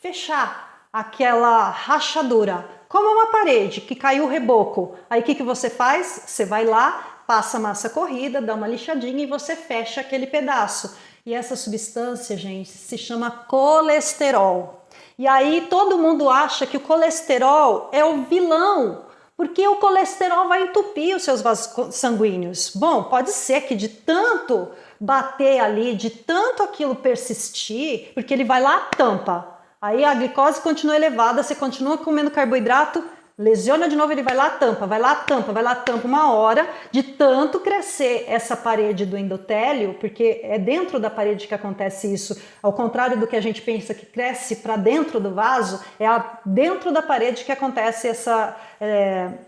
fechar aquela rachadura. Como uma parede que caiu o reboco. Aí o que você faz? Você vai lá, passa massa corrida, dá uma lixadinha e você fecha aquele pedaço. E essa substância, gente, se chama colesterol. E aí todo mundo acha que o colesterol é o vilão, porque o colesterol vai entupir os seus vasos sanguíneos. Bom, pode ser que de tanto bater ali, de tanto aquilo persistir, porque ele vai lá, tampa. Aí a glicose continua elevada, você continua comendo carboidrato, lesiona de novo, ele vai lá, tampa, vai lá, tampa, vai lá, tampa. Uma hora de tanto crescer essa parede do endotélio, porque é dentro da parede que acontece isso, ao contrário do que a gente pensa que cresce para dentro do vaso, é dentro da parede que acontece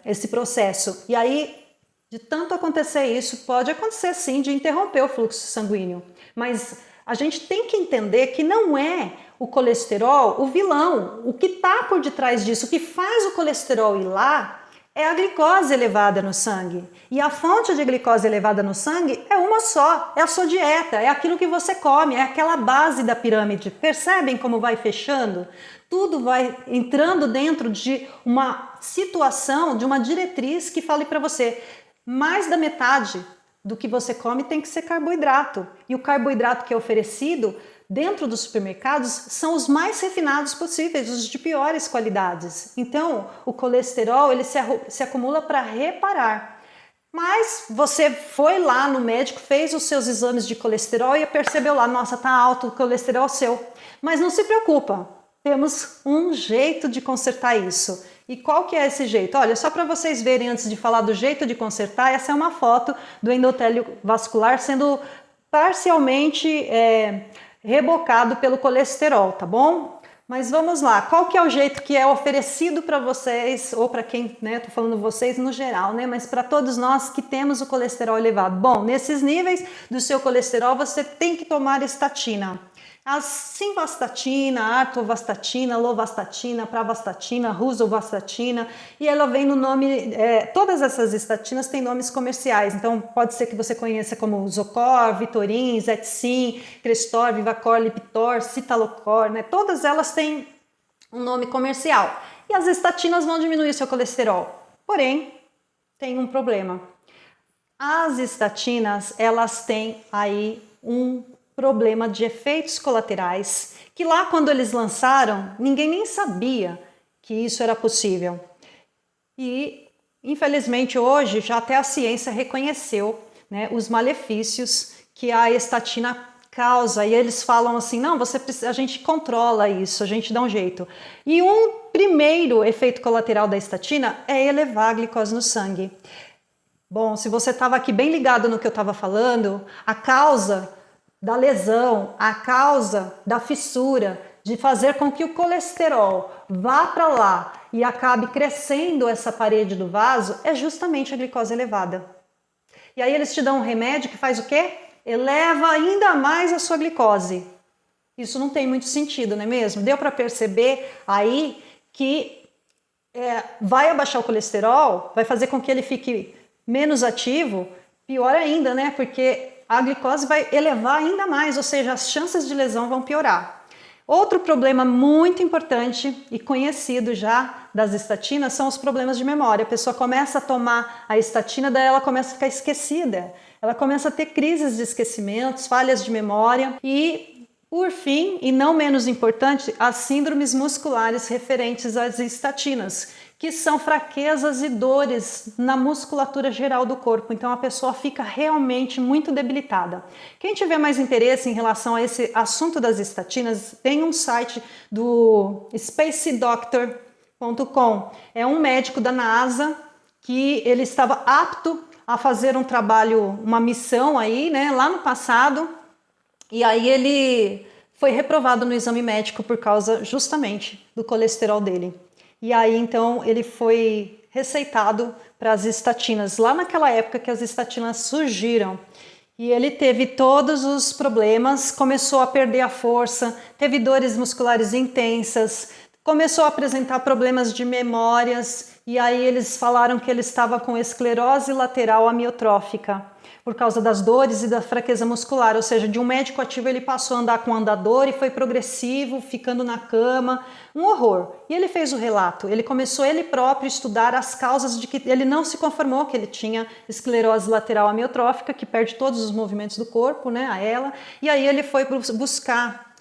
esse processo. E aí, de tanto acontecer isso, pode acontecer sim de interromper o fluxo sanguíneo. Mas a gente tem que entender que não é o colesterol o vilão. O que está por detrás disso, o que faz o colesterol ir lá, é a glicose elevada no sangue. E a fonte de glicose elevada no sangue é uma só, é a sua dieta, é aquilo que você come, é aquela base da pirâmide. Percebem como vai fechando? Tudo vai entrando dentro de uma situação, de uma diretriz que fale para você, mais da metade do que você come tem que ser carboidrato. E o carboidrato que é oferecido dentro dos supermercados são os mais refinados possíveis, os de piores qualidades. Então, o colesterol ele se acumula para reparar. Mas você foi lá no médico, fez os seus exames de colesterol e percebeu lá, nossa, tá alto o colesterol seu. Mas não se preocupa, temos um jeito de consertar isso. E qual que é esse jeito? Olha, só para vocês verem antes de falar do jeito de consertar, essa é uma foto do endotélio vascular sendo parcialmente rebocado pelo colesterol, tá bom? Mas vamos lá, qual que é o jeito que é oferecido para vocês, ou para quem, né, tô falando vocês no geral, né, mas para todos nós que temos o colesterol elevado. Bom, nesses níveis do seu colesterol você tem que tomar estatina. A simvastatina, atorvastatina, lovastatina, pravastatina, rosuvastatina, e ela vem no nome, todas essas estatinas têm nomes comerciais, então pode ser que você conheça como Zocor, Vitorin, Zetsin, Crestor, Vivacor, Lipitor, Citalopor, né? Todas elas têm um nome comercial. E as estatinas vão diminuir o seu colesterol, porém, tem um problema. As estatinas, elas têm aí um problema de efeitos colaterais, que lá quando eles lançaram, ninguém nem sabia que isso era possível. E, infelizmente, hoje já até a ciência reconheceu, né, os malefícios que a estatina causa. E eles falam assim, não, a gente controla isso, a gente dá um jeito. E um primeiro efeito colateral da estatina é elevar a glicose no sangue. Bom, se você estava aqui bem ligado no que eu estava falando, a causa da lesão, a causa da fissura, de fazer com que o colesterol vá para lá e acabe crescendo essa parede do vaso, é justamente a glicose elevada. E aí eles te dão um remédio que faz o quê? Eleva ainda mais a sua glicose. Isso não tem muito sentido, não é mesmo? Deu para perceber aí que vai abaixar o colesterol, vai fazer com que ele fique menos ativo, pior ainda, né? Porque a glicose vai elevar ainda mais, ou seja, as chances de lesão vão piorar. Outro problema muito importante e conhecido já das estatinas são os problemas de memória. A pessoa começa a tomar a estatina, daí ela começa a ficar esquecida. Ela começa a ter crises de esquecimentos, falhas de memória e, por fim, e não menos importante, as síndromes musculares referentes às estatinas, que são fraquezas e dores na musculatura geral do corpo. Então a pessoa fica realmente muito debilitada. Quem tiver mais interesse em relação a esse assunto das estatinas, tem um site do spacedoctor.com. É um médico da NASA que ele estava apto a fazer um trabalho, uma missão aí, né, lá no passado, e aí ele foi reprovado no exame médico por causa justamente do colesterol dele. E aí então ele foi receitado para as estatinas, lá naquela época que as estatinas surgiram. E ele teve todos os problemas, começou a perder a força, teve dores musculares intensas, começou a apresentar problemas de memórias, e aí eles falaram que ele estava com esclerose lateral amiotrófica, por causa das dores e da fraqueza muscular, ou seja, de um médico ativo ele passou a andar com andador e foi progressivo, ficando na cama, um horror. E ele fez o relato, ele começou ele próprio a estudar as causas de que ele não se conformou que ele tinha esclerose lateral amiotrófica, que perde todos os movimentos do corpo, né, a ela, e aí ele foi buscar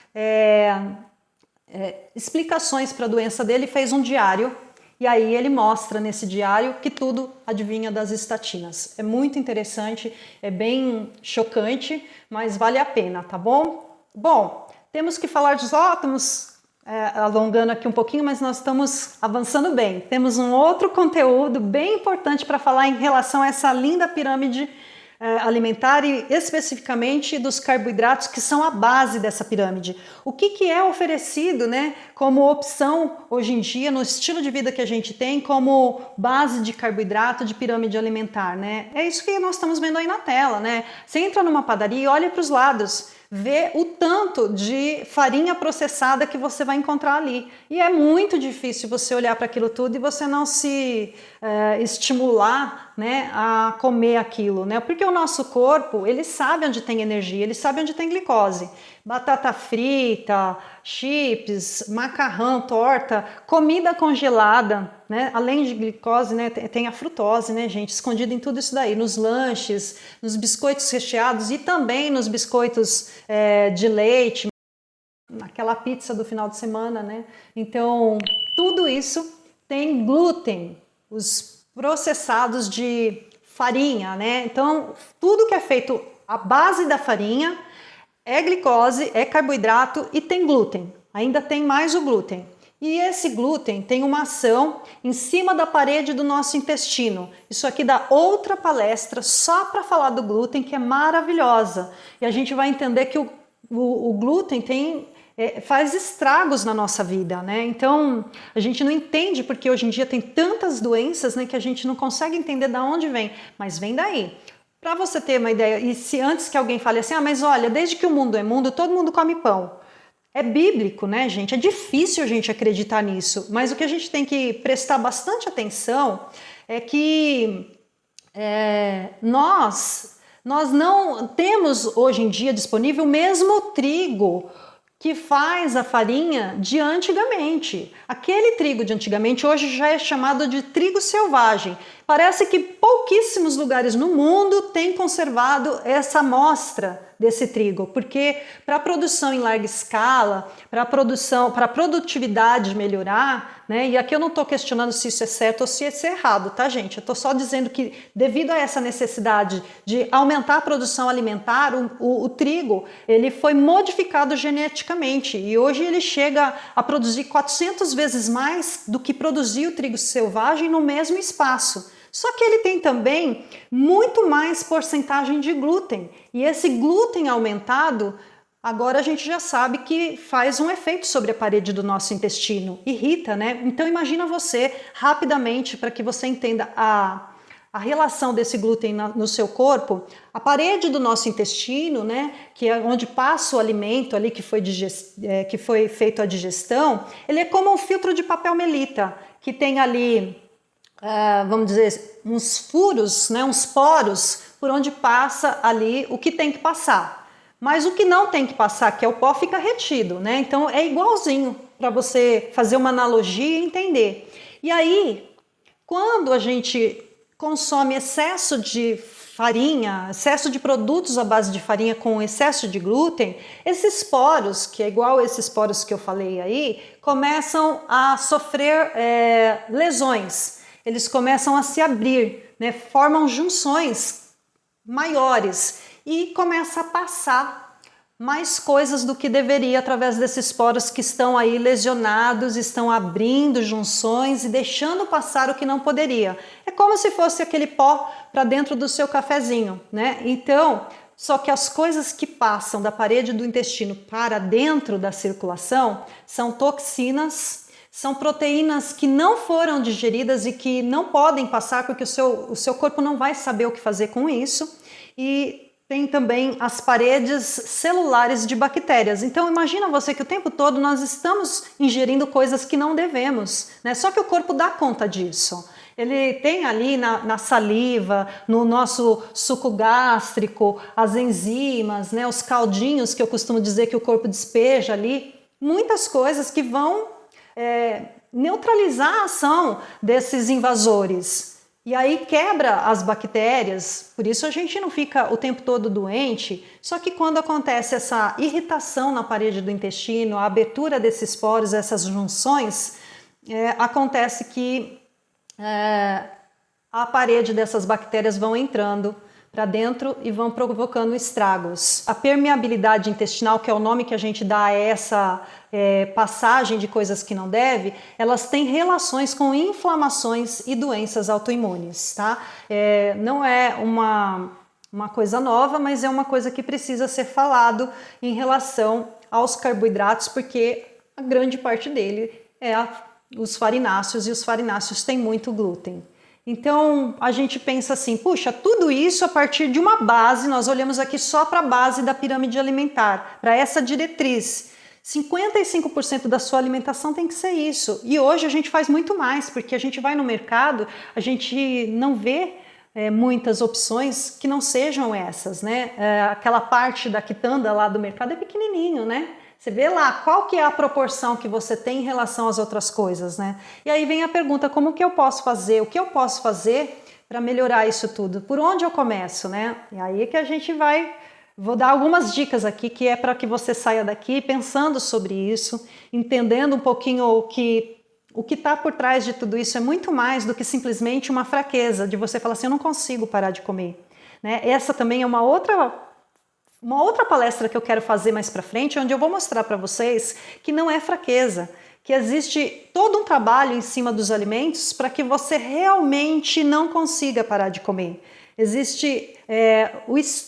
explicações para a doença dele, fez um diário, e aí ele mostra nesse diário que tudo adivinha das estatinas. É muito interessante, é bem chocante, mas vale a pena, tá bom? Bom, temos que falar de estamos alongando aqui um pouquinho, mas nós estamos avançando bem. Temos um outro conteúdo bem importante para falar em relação a essa linda pirâmide alimentar e especificamente dos carboidratos que são a base dessa pirâmide. O que é oferecido, né, como opção hoje em dia no estilo de vida que a gente tem como base de carboidrato de pirâmide alimentar, né? É isso que nós estamos vendo aí na tela, né? Você entra numa padaria e olha para os lados, vê o tanto de farinha processada que você vai encontrar ali. E é muito difícil você olhar para aquilo tudo e você não se estimular, né, a comer aquilo, né? Porque o nosso corpo, ele sabe onde tem energia, ele sabe onde tem glicose. Batata frita, chips, macarrão, torta, comida congelada, né? Além de glicose, né, tem a frutose, né, gente, escondida em tudo isso daí, nos lanches, nos biscoitos recheados e também nos biscoitos de leite, naquela pizza do final de semana, né? Então, tudo isso tem glúten, os processados de farinha, né? Então, tudo que é feito à base da farinha é glicose, é carboidrato e tem glúten. Ainda tem mais o glúten. E esse glúten tem uma ação em cima da parede do nosso intestino. Isso aqui dá outra palestra só para falar do glúten, que é maravilhosa. E a gente vai entender que o glúten faz estragos na nossa vida, né? Então, a gente não entende porque hoje em dia tem tantas doenças, né, que a gente não consegue entender de onde vem, mas vem daí. Para você ter uma ideia, e se antes que alguém fale assim, mas olha, desde que o mundo é mundo, todo mundo come pão. É bíblico, né, gente? É difícil a gente acreditar nisso, mas o que a gente tem que prestar bastante atenção é que nós não temos hoje em dia disponível o mesmo trigo que faz a farinha de antigamente. Aquele trigo de antigamente hoje já é chamado de trigo selvagem. Parece que pouquíssimos lugares no mundo têm conservado essa amostra desse trigo, porque para a produção em larga escala, para a produtividade melhorar, né? E aqui eu não estou questionando se isso é certo ou se isso é errado, tá, gente? Eu estou só dizendo que devido a essa necessidade de aumentar a produção alimentar, o trigo ele foi modificado geneticamente e hoje ele chega a produzir 400 vezes mais do que produzia o trigo selvagem no mesmo espaço. Só que ele tem também muito mais porcentagem de glúten. E esse glúten aumentado, agora a gente já sabe que faz um efeito sobre a parede do nosso intestino. Irrita, né? Então imagina você, rapidamente, para que você entenda a a relação desse glúten no seu corpo, a parede do nosso intestino, né, que é onde passa o alimento ali que foi feito a digestão, ele é como um filtro de papel melita, que tem ali, vamos dizer, uns furos, né, uns poros, por onde passa ali o que tem que passar. Mas o que não tem que passar, que é o pó, fica retido, né? Então é igualzinho para você fazer uma analogia e entender. E aí, quando a gente consome excesso de farinha, excesso de produtos à base de farinha com excesso de glúten, esses poros, que é igual esses poros que eu falei aí, começam a sofrer lesões. Eles começam a se abrir, né? Formam junções maiores e começa a passar mais coisas do que deveria através desses poros que estão aí lesionados, estão abrindo junções e deixando passar o que não poderia. É como se fosse aquele pó para dentro do seu cafezinho, né? Então, só que as coisas que passam da parede do intestino para dentro da circulação são toxinas, são proteínas que não foram digeridas e que não podem passar porque o seu corpo não vai saber o que fazer com isso. E tem também as paredes celulares de bactérias. Então imagina você que o tempo todo nós estamos ingerindo coisas que não devemos, né? Só que o corpo dá conta disso. Ele tem ali na saliva, no nosso suco gástrico, as enzimas, né? Os caldinhos que eu costumo dizer que o corpo despeja ali, muitas coisas que vão neutralizar a ação desses invasores. E aí quebra as bactérias, por isso a gente não fica o tempo todo doente, só que quando acontece essa irritação na parede do intestino, a abertura desses poros, essas junções, acontece que a parede dessas bactérias vão entrando para dentro e vão provocando estragos. A permeabilidade intestinal, que é o nome que a gente dá a essa passagem de coisas que não deve, elas têm relações com inflamações e doenças autoimunes, tá? Não é uma coisa nova, mas é uma coisa que precisa ser falado em relação aos carboidratos, porque a grande parte dele é os farináceos, e os farináceos têm muito glúten. Então a gente pensa assim, puxa, tudo isso a partir de uma base, nós olhamos aqui só para a base da pirâmide alimentar, para essa diretriz. 55% da sua alimentação tem que ser isso. E hoje a gente faz muito mais, porque a gente vai no mercado, a gente não vê muitas opções que não sejam essas, né? Aquela parte da quitanda lá do mercado é pequenininho, né? Você vê lá qual que é a proporção que você tem em relação às outras coisas, né? E aí vem a pergunta, como que eu posso fazer? O que eu posso fazer para melhorar isso tudo? Por onde eu começo, né? E aí que a gente vou dar algumas dicas aqui que é para que você saia daqui pensando sobre isso, entendendo um pouquinho o que está por trás de tudo isso é muito mais do que simplesmente uma fraqueza de você falar assim, eu não consigo parar de comer, né? Essa também é uma outra palestra que eu quero fazer mais para frente, onde eu vou mostrar para vocês que não é fraqueza, que existe todo um trabalho em cima dos alimentos para que você realmente não consiga parar de comer. Existem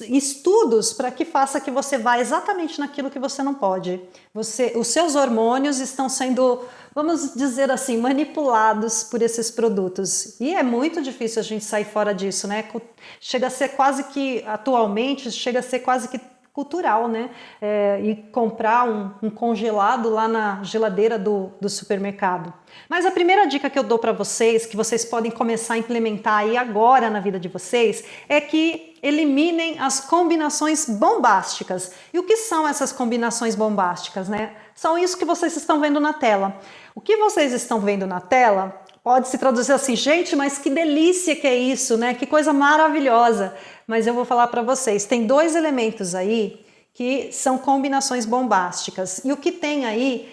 estudos para que faça que você vá exatamente naquilo que você não pode. Os seus hormônios estão sendo, vamos dizer assim, manipulados por esses produtos. E é muito difícil a gente sair fora disso, né? Chega a ser quase que, atualmente, chega a ser quase que cultural, né? E comprar um congelado lá na geladeira do supermercado. Mas a primeira dica que eu dou para vocês, que vocês podem começar a implementar aí agora na vida de vocês, é que eliminem as combinações bombásticas. E o que são essas combinações bombásticas, né? São isso que vocês estão vendo na tela. O que vocês estão vendo na tela pode se traduzir assim, gente, mas que delícia que é isso, né? Que coisa maravilhosa. Mas eu vou falar para vocês, tem dois elementos aí que são combinações bombásticas. E o que tem aí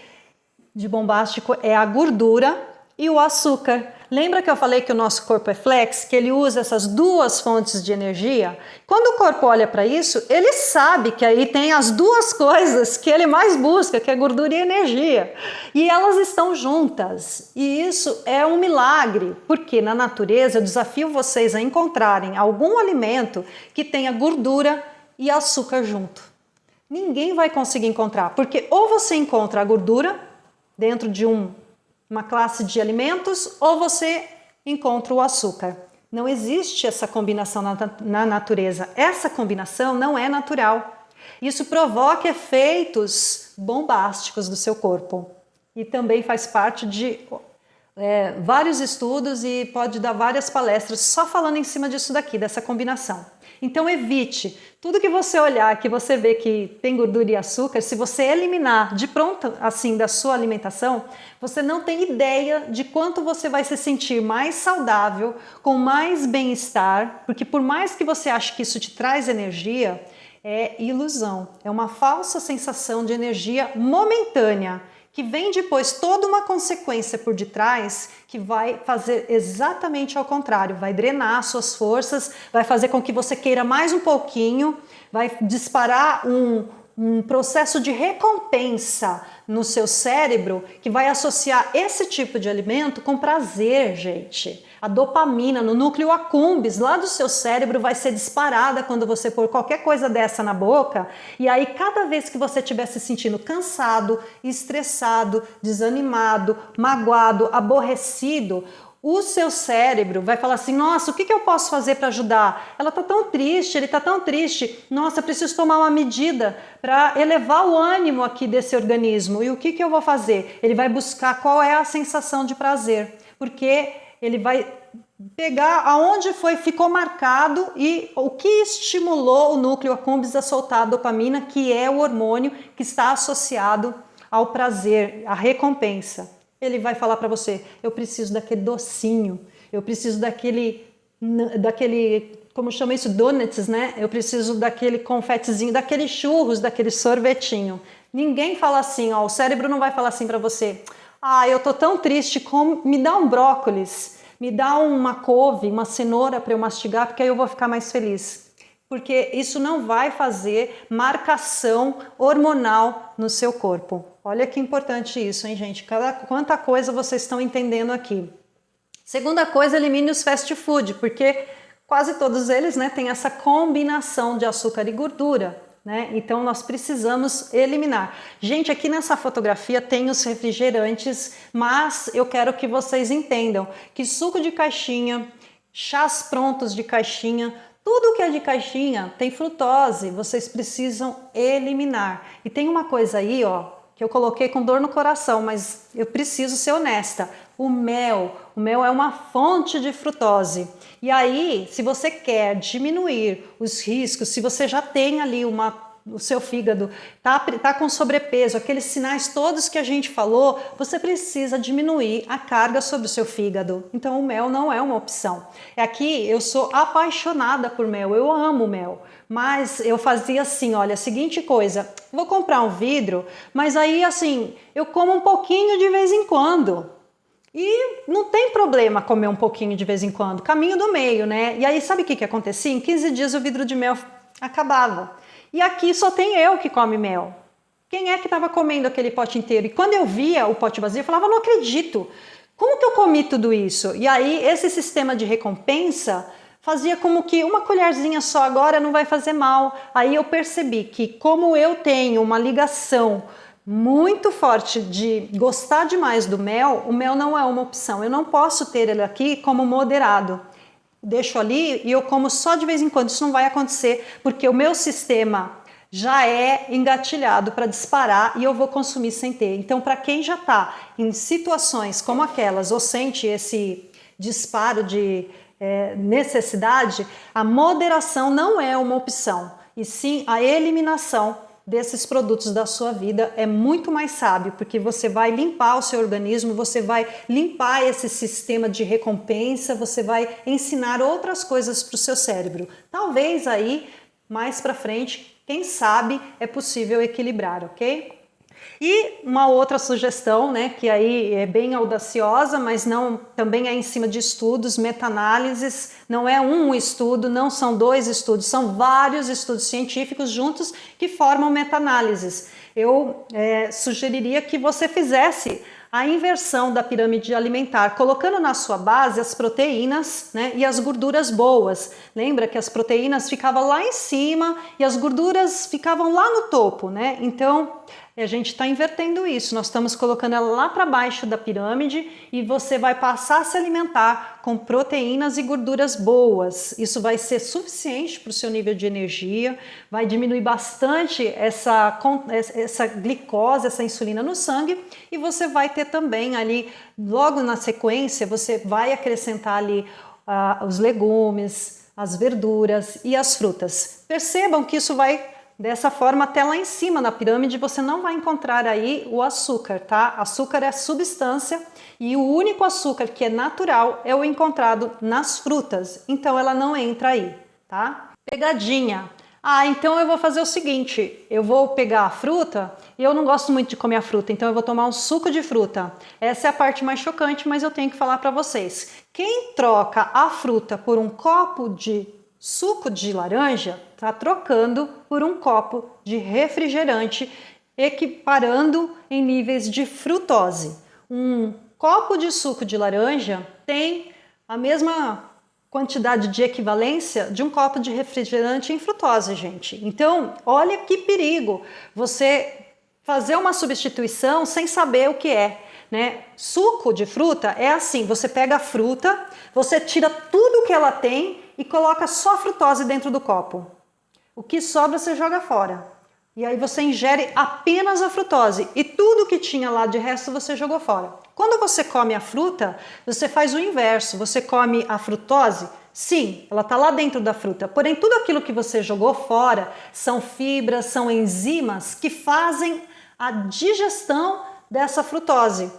de bombástico é a gordura e o açúcar. Lembra que eu falei que o nosso corpo é flex, que ele usa essas duas fontes de energia? Quando o corpo olha para isso, ele sabe que aí tem as duas coisas que ele mais busca, que é gordura e energia. E elas estão juntas. E isso é um milagre, porque na natureza eu desafio vocês a encontrarem algum alimento que tenha gordura e açúcar junto. Ninguém vai conseguir encontrar, porque ou você encontra a gordura dentro de uma classe de alimentos, ou você encontra o açúcar. Não existe essa combinação na natureza. Essa combinação não é natural. Isso provoca efeitos bombásticos do seu corpo. E também faz parte de vários estudos e pode dar várias palestras só falando em cima disso daqui, dessa combinação. Então evite, tudo que você olhar, que você vê que tem gordura e açúcar, se você eliminar de pronto assim da sua alimentação, você não tem ideia de quanto você vai se sentir mais saudável, com mais bem-estar, porque por mais que você ache que isso te traz energia, é ilusão, é uma falsa sensação de energia momentânea, que vem depois toda uma consequência por detrás que vai fazer exatamente ao contrário, vai drenar suas forças, vai fazer com que você queira mais um pouquinho, vai disparar um processo de recompensa no seu cérebro que vai associar esse tipo de alimento com prazer, gente. A dopamina no núcleo accumbens lá do seu cérebro vai ser disparada quando você pôr qualquer coisa dessa na boca, e aí cada vez que você estiver se sentindo cansado, estressado, desanimado, magoado, aborrecido, o seu cérebro vai falar assim, nossa, o que eu posso fazer para ajudar? Ela está tão triste, ele está tão triste, nossa, preciso tomar uma medida para elevar o ânimo aqui desse organismo. E o que eu vou fazer? Ele vai buscar qual é a sensação de prazer, porque ele vai pegar aonde ficou marcado e o que estimulou o núcleo accumbens a soltar a dopamina, que é o hormônio que está associado ao prazer, à recompensa. Ele vai falar para você, eu preciso daquele docinho, eu preciso daquele, como chama isso, donuts, né? Eu preciso daquele confetezinho, daquele churros, daquele sorvetinho. Ninguém fala assim, ó, o cérebro não vai falar assim para você, eu tô tão triste, me dá um brócolis, me dá uma couve, uma cenoura para eu mastigar, porque aí eu vou ficar mais feliz. Porque isso não vai fazer marcação hormonal no seu corpo. Olha que importante isso, hein, gente? Quanta coisa vocês estão entendendo aqui. Segunda coisa, elimine os fast food, porque quase todos eles, né, têm essa combinação de açúcar e gordura, né? Então nós precisamos eliminar. Gente, aqui nessa fotografia tem os refrigerantes, mas eu quero que vocês entendam que suco de caixinha, chás prontos de caixinha, tudo que é de caixinha tem frutose, vocês precisam eliminar. E tem uma coisa aí, ó, que eu coloquei com dor no coração, mas eu preciso ser honesta. O mel é uma fonte de frutose. E aí, se você quer diminuir os riscos, se você já tem ali o seu fígado tá com sobrepeso, aqueles sinais todos que a gente falou, você precisa diminuir a carga sobre o seu fígado. Então o mel não é uma opção. Aqui eu sou apaixonada por mel, eu amo mel, mas eu fazia assim, olha, a seguinte coisa, vou comprar um vidro, mas aí assim, eu como um pouquinho de vez em quando. E não tem problema comer um pouquinho de vez em quando, caminho do meio, né? E aí sabe o que acontecia? Em 15 dias o vidro de mel acabava. E aqui só tem eu que come mel. Quem é que estava comendo aquele pote inteiro? E quando eu via o pote vazio, eu falava, não acredito. Como que eu comi tudo isso? E aí esse sistema de recompensa fazia como que uma colherzinha só agora não vai fazer mal. Aí eu percebi que como eu tenho uma ligação muito forte de gostar demais do mel, o mel não é uma opção. Eu não posso ter ele aqui como moderado. Deixo ali e eu como só de vez em quando. Isso não vai acontecer porque o meu sistema já é engatilhado para disparar e eu vou consumir sem ter. Então, para quem já está em situações como aquelas ou sente esse disparo de necessidade, a moderação não é uma opção, e sim a eliminação desses produtos da sua vida é muito mais sábio, porque você vai limpar o seu organismo, você vai limpar esse sistema de recompensa, você vai ensinar outras coisas para o seu cérebro. Talvez aí, mais para frente, quem sabe é possível equilibrar, ok? E uma outra sugestão, né, que aí é bem audaciosa, mas não também é em cima de estudos, meta-análises, não é um estudo, não são 2 estudos, são vários estudos científicos juntos que formam meta-análises. Eu sugeriria que você fizesse a inversão da pirâmide alimentar, colocando na sua base as proteínas, né, e as gorduras boas. Lembra que as proteínas ficavam lá em cima e as gorduras ficavam lá no topo, né? Então, E a gente está invertendo isso, nós estamos colocando ela lá para baixo da pirâmide e você vai passar a se alimentar com proteínas e gorduras boas. Isso vai ser suficiente para o seu nível de energia, vai diminuir bastante essa glicose, essa insulina no sangue, e você vai ter também ali, logo na sequência, você vai acrescentar ali os legumes, as verduras e as frutas. Percebam que isso vai dessa forma até lá em cima na pirâmide. Você não vai encontrar aí o açúcar, tá? Açúcar é substância e o único açúcar que é natural é o encontrado nas frutas. Então ela não entra aí, tá? Pegadinha. Então eu vou fazer o seguinte, eu vou pegar a fruta e eu não gosto muito de comer a fruta, então eu vou tomar um suco de fruta. Essa é a parte mais chocante, mas eu tenho que falar para vocês. Quem troca a fruta por um copo de suco de laranja, está trocando por um copo de refrigerante, equiparando em níveis de frutose. Um copo de suco de laranja tem a mesma quantidade de equivalência de um copo de refrigerante em frutose, gente. Então, olha que perigo você fazer uma substituição sem saber o que é, né? Suco de fruta é assim, você pega a fruta, você tira tudo que ela tem e coloca só a frutose dentro do copo. O que sobra você joga fora. E aí você ingere apenas a frutose e tudo que tinha lá de resto você jogou fora. Quando você come a fruta, você faz o inverso. Você come a frutose, sim, ela está lá dentro da fruta. Porém, tudo aquilo que você jogou fora são fibras, são enzimas que fazem a digestão dessa frutose.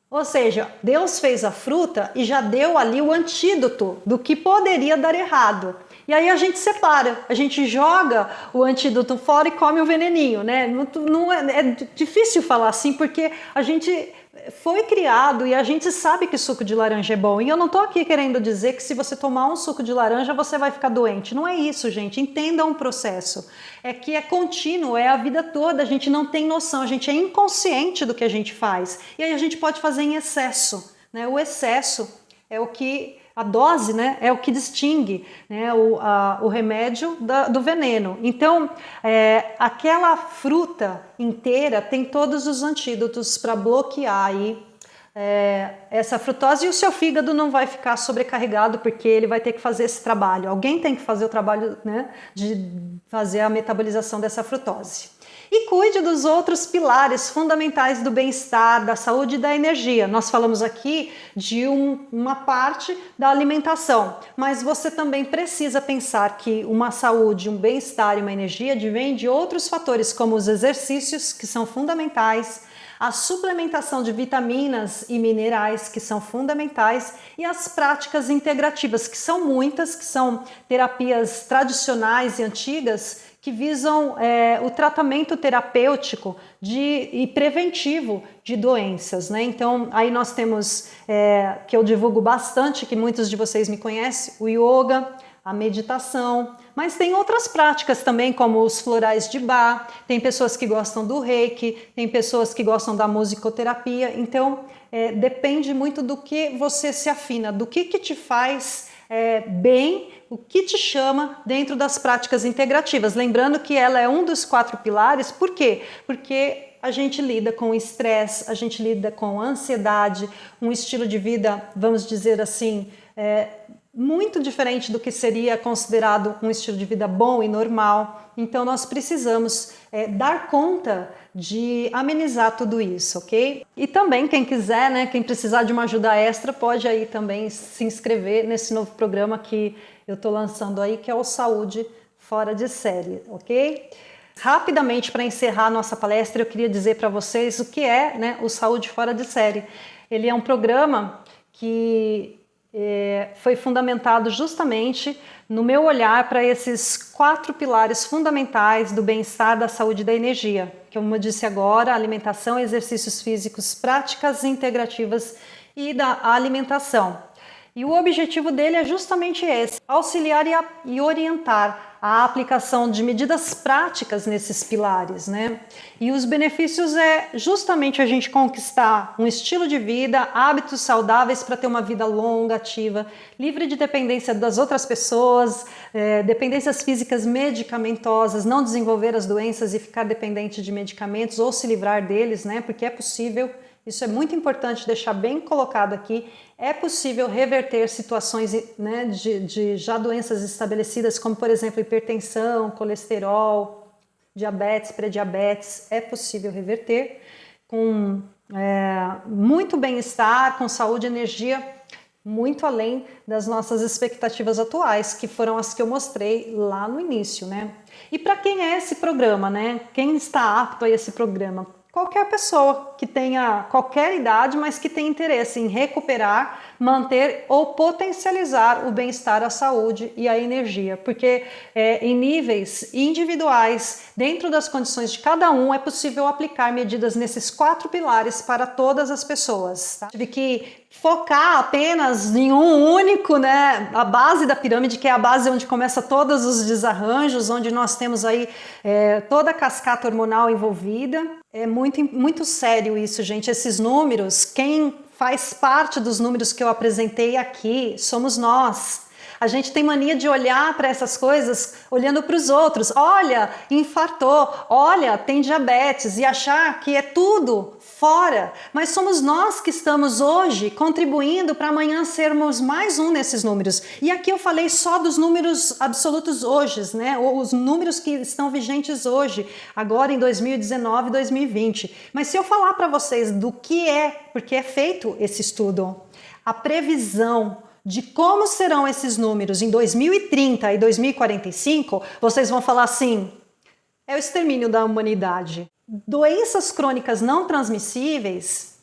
Ou seja, Deus fez a fruta e já deu ali o antídoto do que poderia dar errado. E aí a gente separa, a gente joga o antídoto fora e come o veneninho, né? É difícil falar assim porque a gente foi criado e a gente sabe que suco de laranja é bom. E eu não tô aqui querendo dizer que se você tomar um suco de laranja você vai ficar doente. Não é isso, gente. Entendam o processo. É que é contínuo, é a vida toda. A gente não tem noção, a gente é inconsciente do que a gente faz. E aí a gente pode fazer em excesso, né? O excesso é o que... A dose, né, é o que distingue, né, o remédio do veneno. Então, aquela fruta inteira tem todos os antídotos para bloquear aí, essa frutose, e o seu fígado não vai ficar sobrecarregado porque ele vai ter que fazer esse trabalho. Alguém tem que fazer o trabalho, né, de fazer a metabolização dessa frutose. E cuide dos outros pilares fundamentais do bem-estar, da saúde e da energia. Nós falamos aqui de uma parte da alimentação, mas você também precisa pensar que uma saúde, um bem-estar e uma energia advém de outros fatores, como os exercícios, que são fundamentais, a suplementação de vitaminas e minerais, que são fundamentais, e as práticas integrativas, que são muitas, que são terapias tradicionais e antigas, que visam o tratamento terapêutico e preventivo de doenças, né? Então, aí nós temos, que eu divulgo bastante, que muitos de vocês me conhecem, o yoga, a meditação, mas tem outras práticas também, como os florais de Bach, tem pessoas que gostam do reiki, tem pessoas que gostam da musicoterapia, então depende muito do que você se afina, do que te faz bem, o que te chama dentro das práticas integrativas. Lembrando que ela é um dos 4 pilares, por quê? Porque a gente lida com estresse, a gente lida com ansiedade, um estilo de vida, vamos dizer assim, muito diferente do que seria considerado um estilo de vida bom e normal. Então nós precisamos dar conta de amenizar tudo isso, ok? E também quem quiser, né, quem precisar de uma ajuda extra, pode aí também se inscrever nesse novo programa que eu estou lançando aí, que é o Saúde Fora de Série, ok? Rapidamente, para encerrar a nossa palestra, eu queria dizer para vocês o que é, né, o Saúde Fora de Série. Ele é um programa que foi fundamentado justamente no meu olhar para esses 4 pilares fundamentais do bem-estar, da saúde e da energia, que como eu disse agora, alimentação, exercícios físicos, práticas integrativas e da alimentação. E o objetivo dele é justamente esse: auxiliar e orientar a aplicação de medidas práticas nesses pilares, né? E os benefícios é justamente a gente conquistar um estilo de vida, hábitos saudáveis para ter uma vida longa, ativa, livre de dependência das outras pessoas, dependências físicas medicamentosas, não desenvolver as doenças e ficar dependente de medicamentos ou se livrar deles, né? Porque é possível. Isso é muito importante deixar bem colocado aqui. É possível reverter situações, né, de já doenças estabelecidas, como por exemplo hipertensão, colesterol, diabetes, pré-diabetes. É possível reverter com muito bem-estar, com saúde e energia, muito além das nossas expectativas atuais, que foram as que eu mostrei lá no início, né? E para quem é esse programa, né? Quem está apto a esse programa? Qualquer pessoa que tenha qualquer idade, mas que tenha interesse em recuperar, manter ou potencializar o bem-estar, a saúde e a energia, porque em níveis individuais, dentro das condições de cada um, é possível aplicar medidas nesses 4 pilares para todas as pessoas. Tá? Tive que focar apenas em um único, né, a base da pirâmide, que é a base onde começa todos os desarranjos, onde nós temos aí toda a cascata hormonal envolvida. É muito sério isso, gente. Esses números, quem faz parte dos números que eu apresentei aqui somos nós. A gente tem mania de olhar para essas coisas olhando para os outros. Olha, infartou, olha, tem diabetes, e achar que é tudo fora. Mas somos nós que estamos hoje contribuindo para amanhã sermos mais um nesses números. E aqui eu falei só dos números absolutos hoje, né? Ou os números que estão vigentes hoje, agora em 2019 e 2020. Mas se eu falar para vocês do que porque é feito esse estudo, a previsão de como serão esses números em 2030 e 2045, vocês vão falar assim: é o extermínio da humanidade. Doenças crônicas não transmissíveis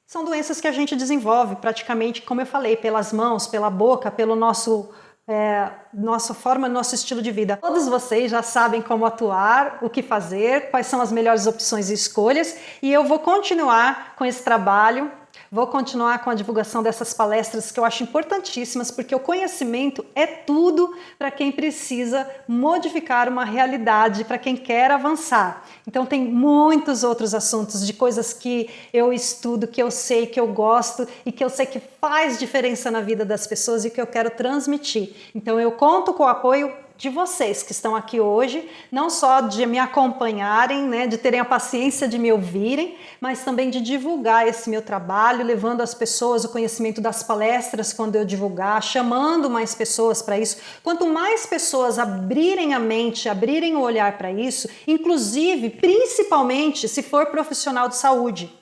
são doenças que a gente desenvolve praticamente, como eu falei, pelas mãos, pela boca, pelo nossa forma, nosso estilo de vida. Todos vocês já sabem como atuar, o que fazer, quais são as melhores opções e escolhas, e eu vou continuar com esse trabalho. Vou continuar com a divulgação dessas palestras que eu acho importantíssimas, porque o conhecimento é tudo para quem precisa modificar uma realidade, para quem quer avançar. Então tem muitos outros assuntos de coisas que eu estudo, que eu sei, que eu gosto e que eu sei que faz diferença na vida das pessoas e que eu quero transmitir. Então eu conto com o apoio de vocês que estão aqui hoje, não só de me acompanharem, né, de terem a paciência de me ouvirem, mas também de divulgar esse meu trabalho, levando às pessoas o conhecimento das palestras quando eu divulgar, chamando mais pessoas para isso. Quanto mais pessoas abrirem a mente, abrirem o olhar para isso, inclusive, principalmente se for profissional de saúde.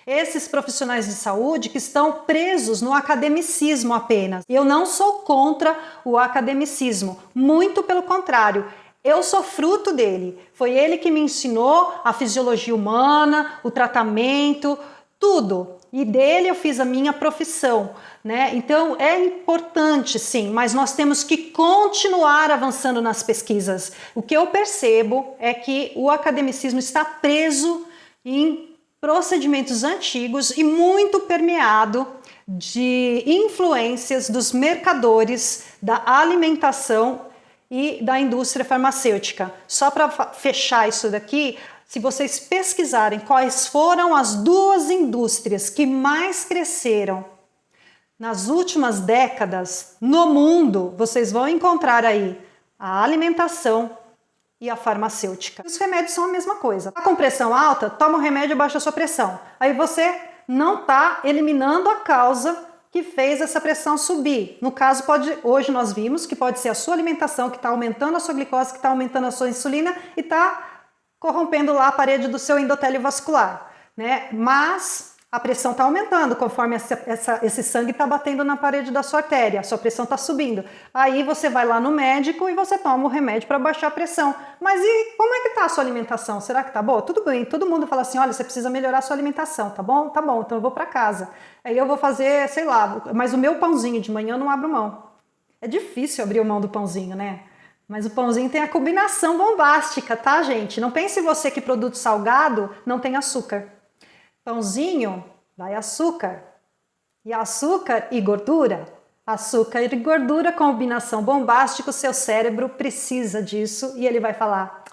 Esses profissionais de saúde que estão presos no academicismo apenas. Eu não sou contra o academicismo, muito pelo contrário. Eu sou fruto dele. Foi ele que me ensinou a fisiologia humana, o tratamento, tudo. E dele eu fiz a minha profissão, né? Então é importante, sim, mas nós temos que continuar avançando nas pesquisas. O que eu percebo é que o academicismo está preso em procedimentos antigos e muito permeado de influências dos mercadores da alimentação e da indústria farmacêutica. Só para fechar isso daqui, se vocês pesquisarem quais foram as 2 indústrias que mais cresceram nas últimas décadas no mundo, vocês vão encontrar aí a alimentação e a farmacêutica. Os remédios são a mesma coisa. Tá com pressão alta? Toma um remédio e baixa a sua pressão. Aí você não está eliminando a causa que fez essa pressão subir. No caso, hoje nós vimos que pode ser a sua alimentação que está aumentando a sua glicose, que está aumentando a sua insulina e está corrompendo lá a parede do seu endotélio vascular, né? Mas a pressão está aumentando conforme esse sangue está batendo na parede da sua artéria, a sua pressão está subindo. Aí você vai lá no médico e você toma o remédio para baixar a pressão. Mas e como é que está a sua alimentação? Será que está boa? Tudo bem, todo mundo fala assim, olha, você precisa melhorar a sua alimentação, tá bom? Tá bom, então eu vou para casa. Aí eu vou fazer, sei lá, mas o meu pãozinho de manhã eu não abro mão. É difícil abrir mão do pãozinho, né? Mas o pãozinho tem a combinação bombástica, tá, gente? Não pense você que produto salgado não tem açúcar. Pãozinho vai açúcar, e açúcar e gordura Açúcar e gordura, combinação bombástica, o seu cérebro precisa disso e ele vai falar: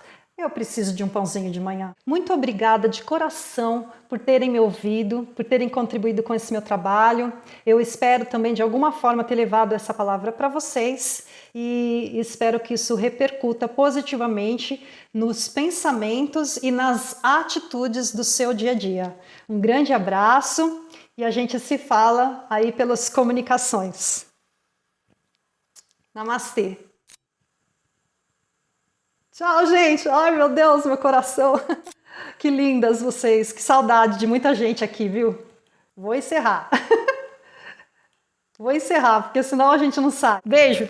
eu preciso de um pãozinho de manhã. Muito obrigada de coração por terem me ouvido, por terem contribuído com esse meu trabalho. Eu espero também de alguma forma ter levado essa palavra para vocês e espero que isso repercuta positivamente nos pensamentos e nas atitudes do seu dia a dia. Um grande abraço e a gente se fala aí pelas comunicações. Namastê. Tchau, gente. Ai, meu Deus, meu coração. Que lindas vocês. Que saudade de muita gente aqui, viu? Vou encerrar. Vou encerrar, porque senão a gente não sai. Beijo.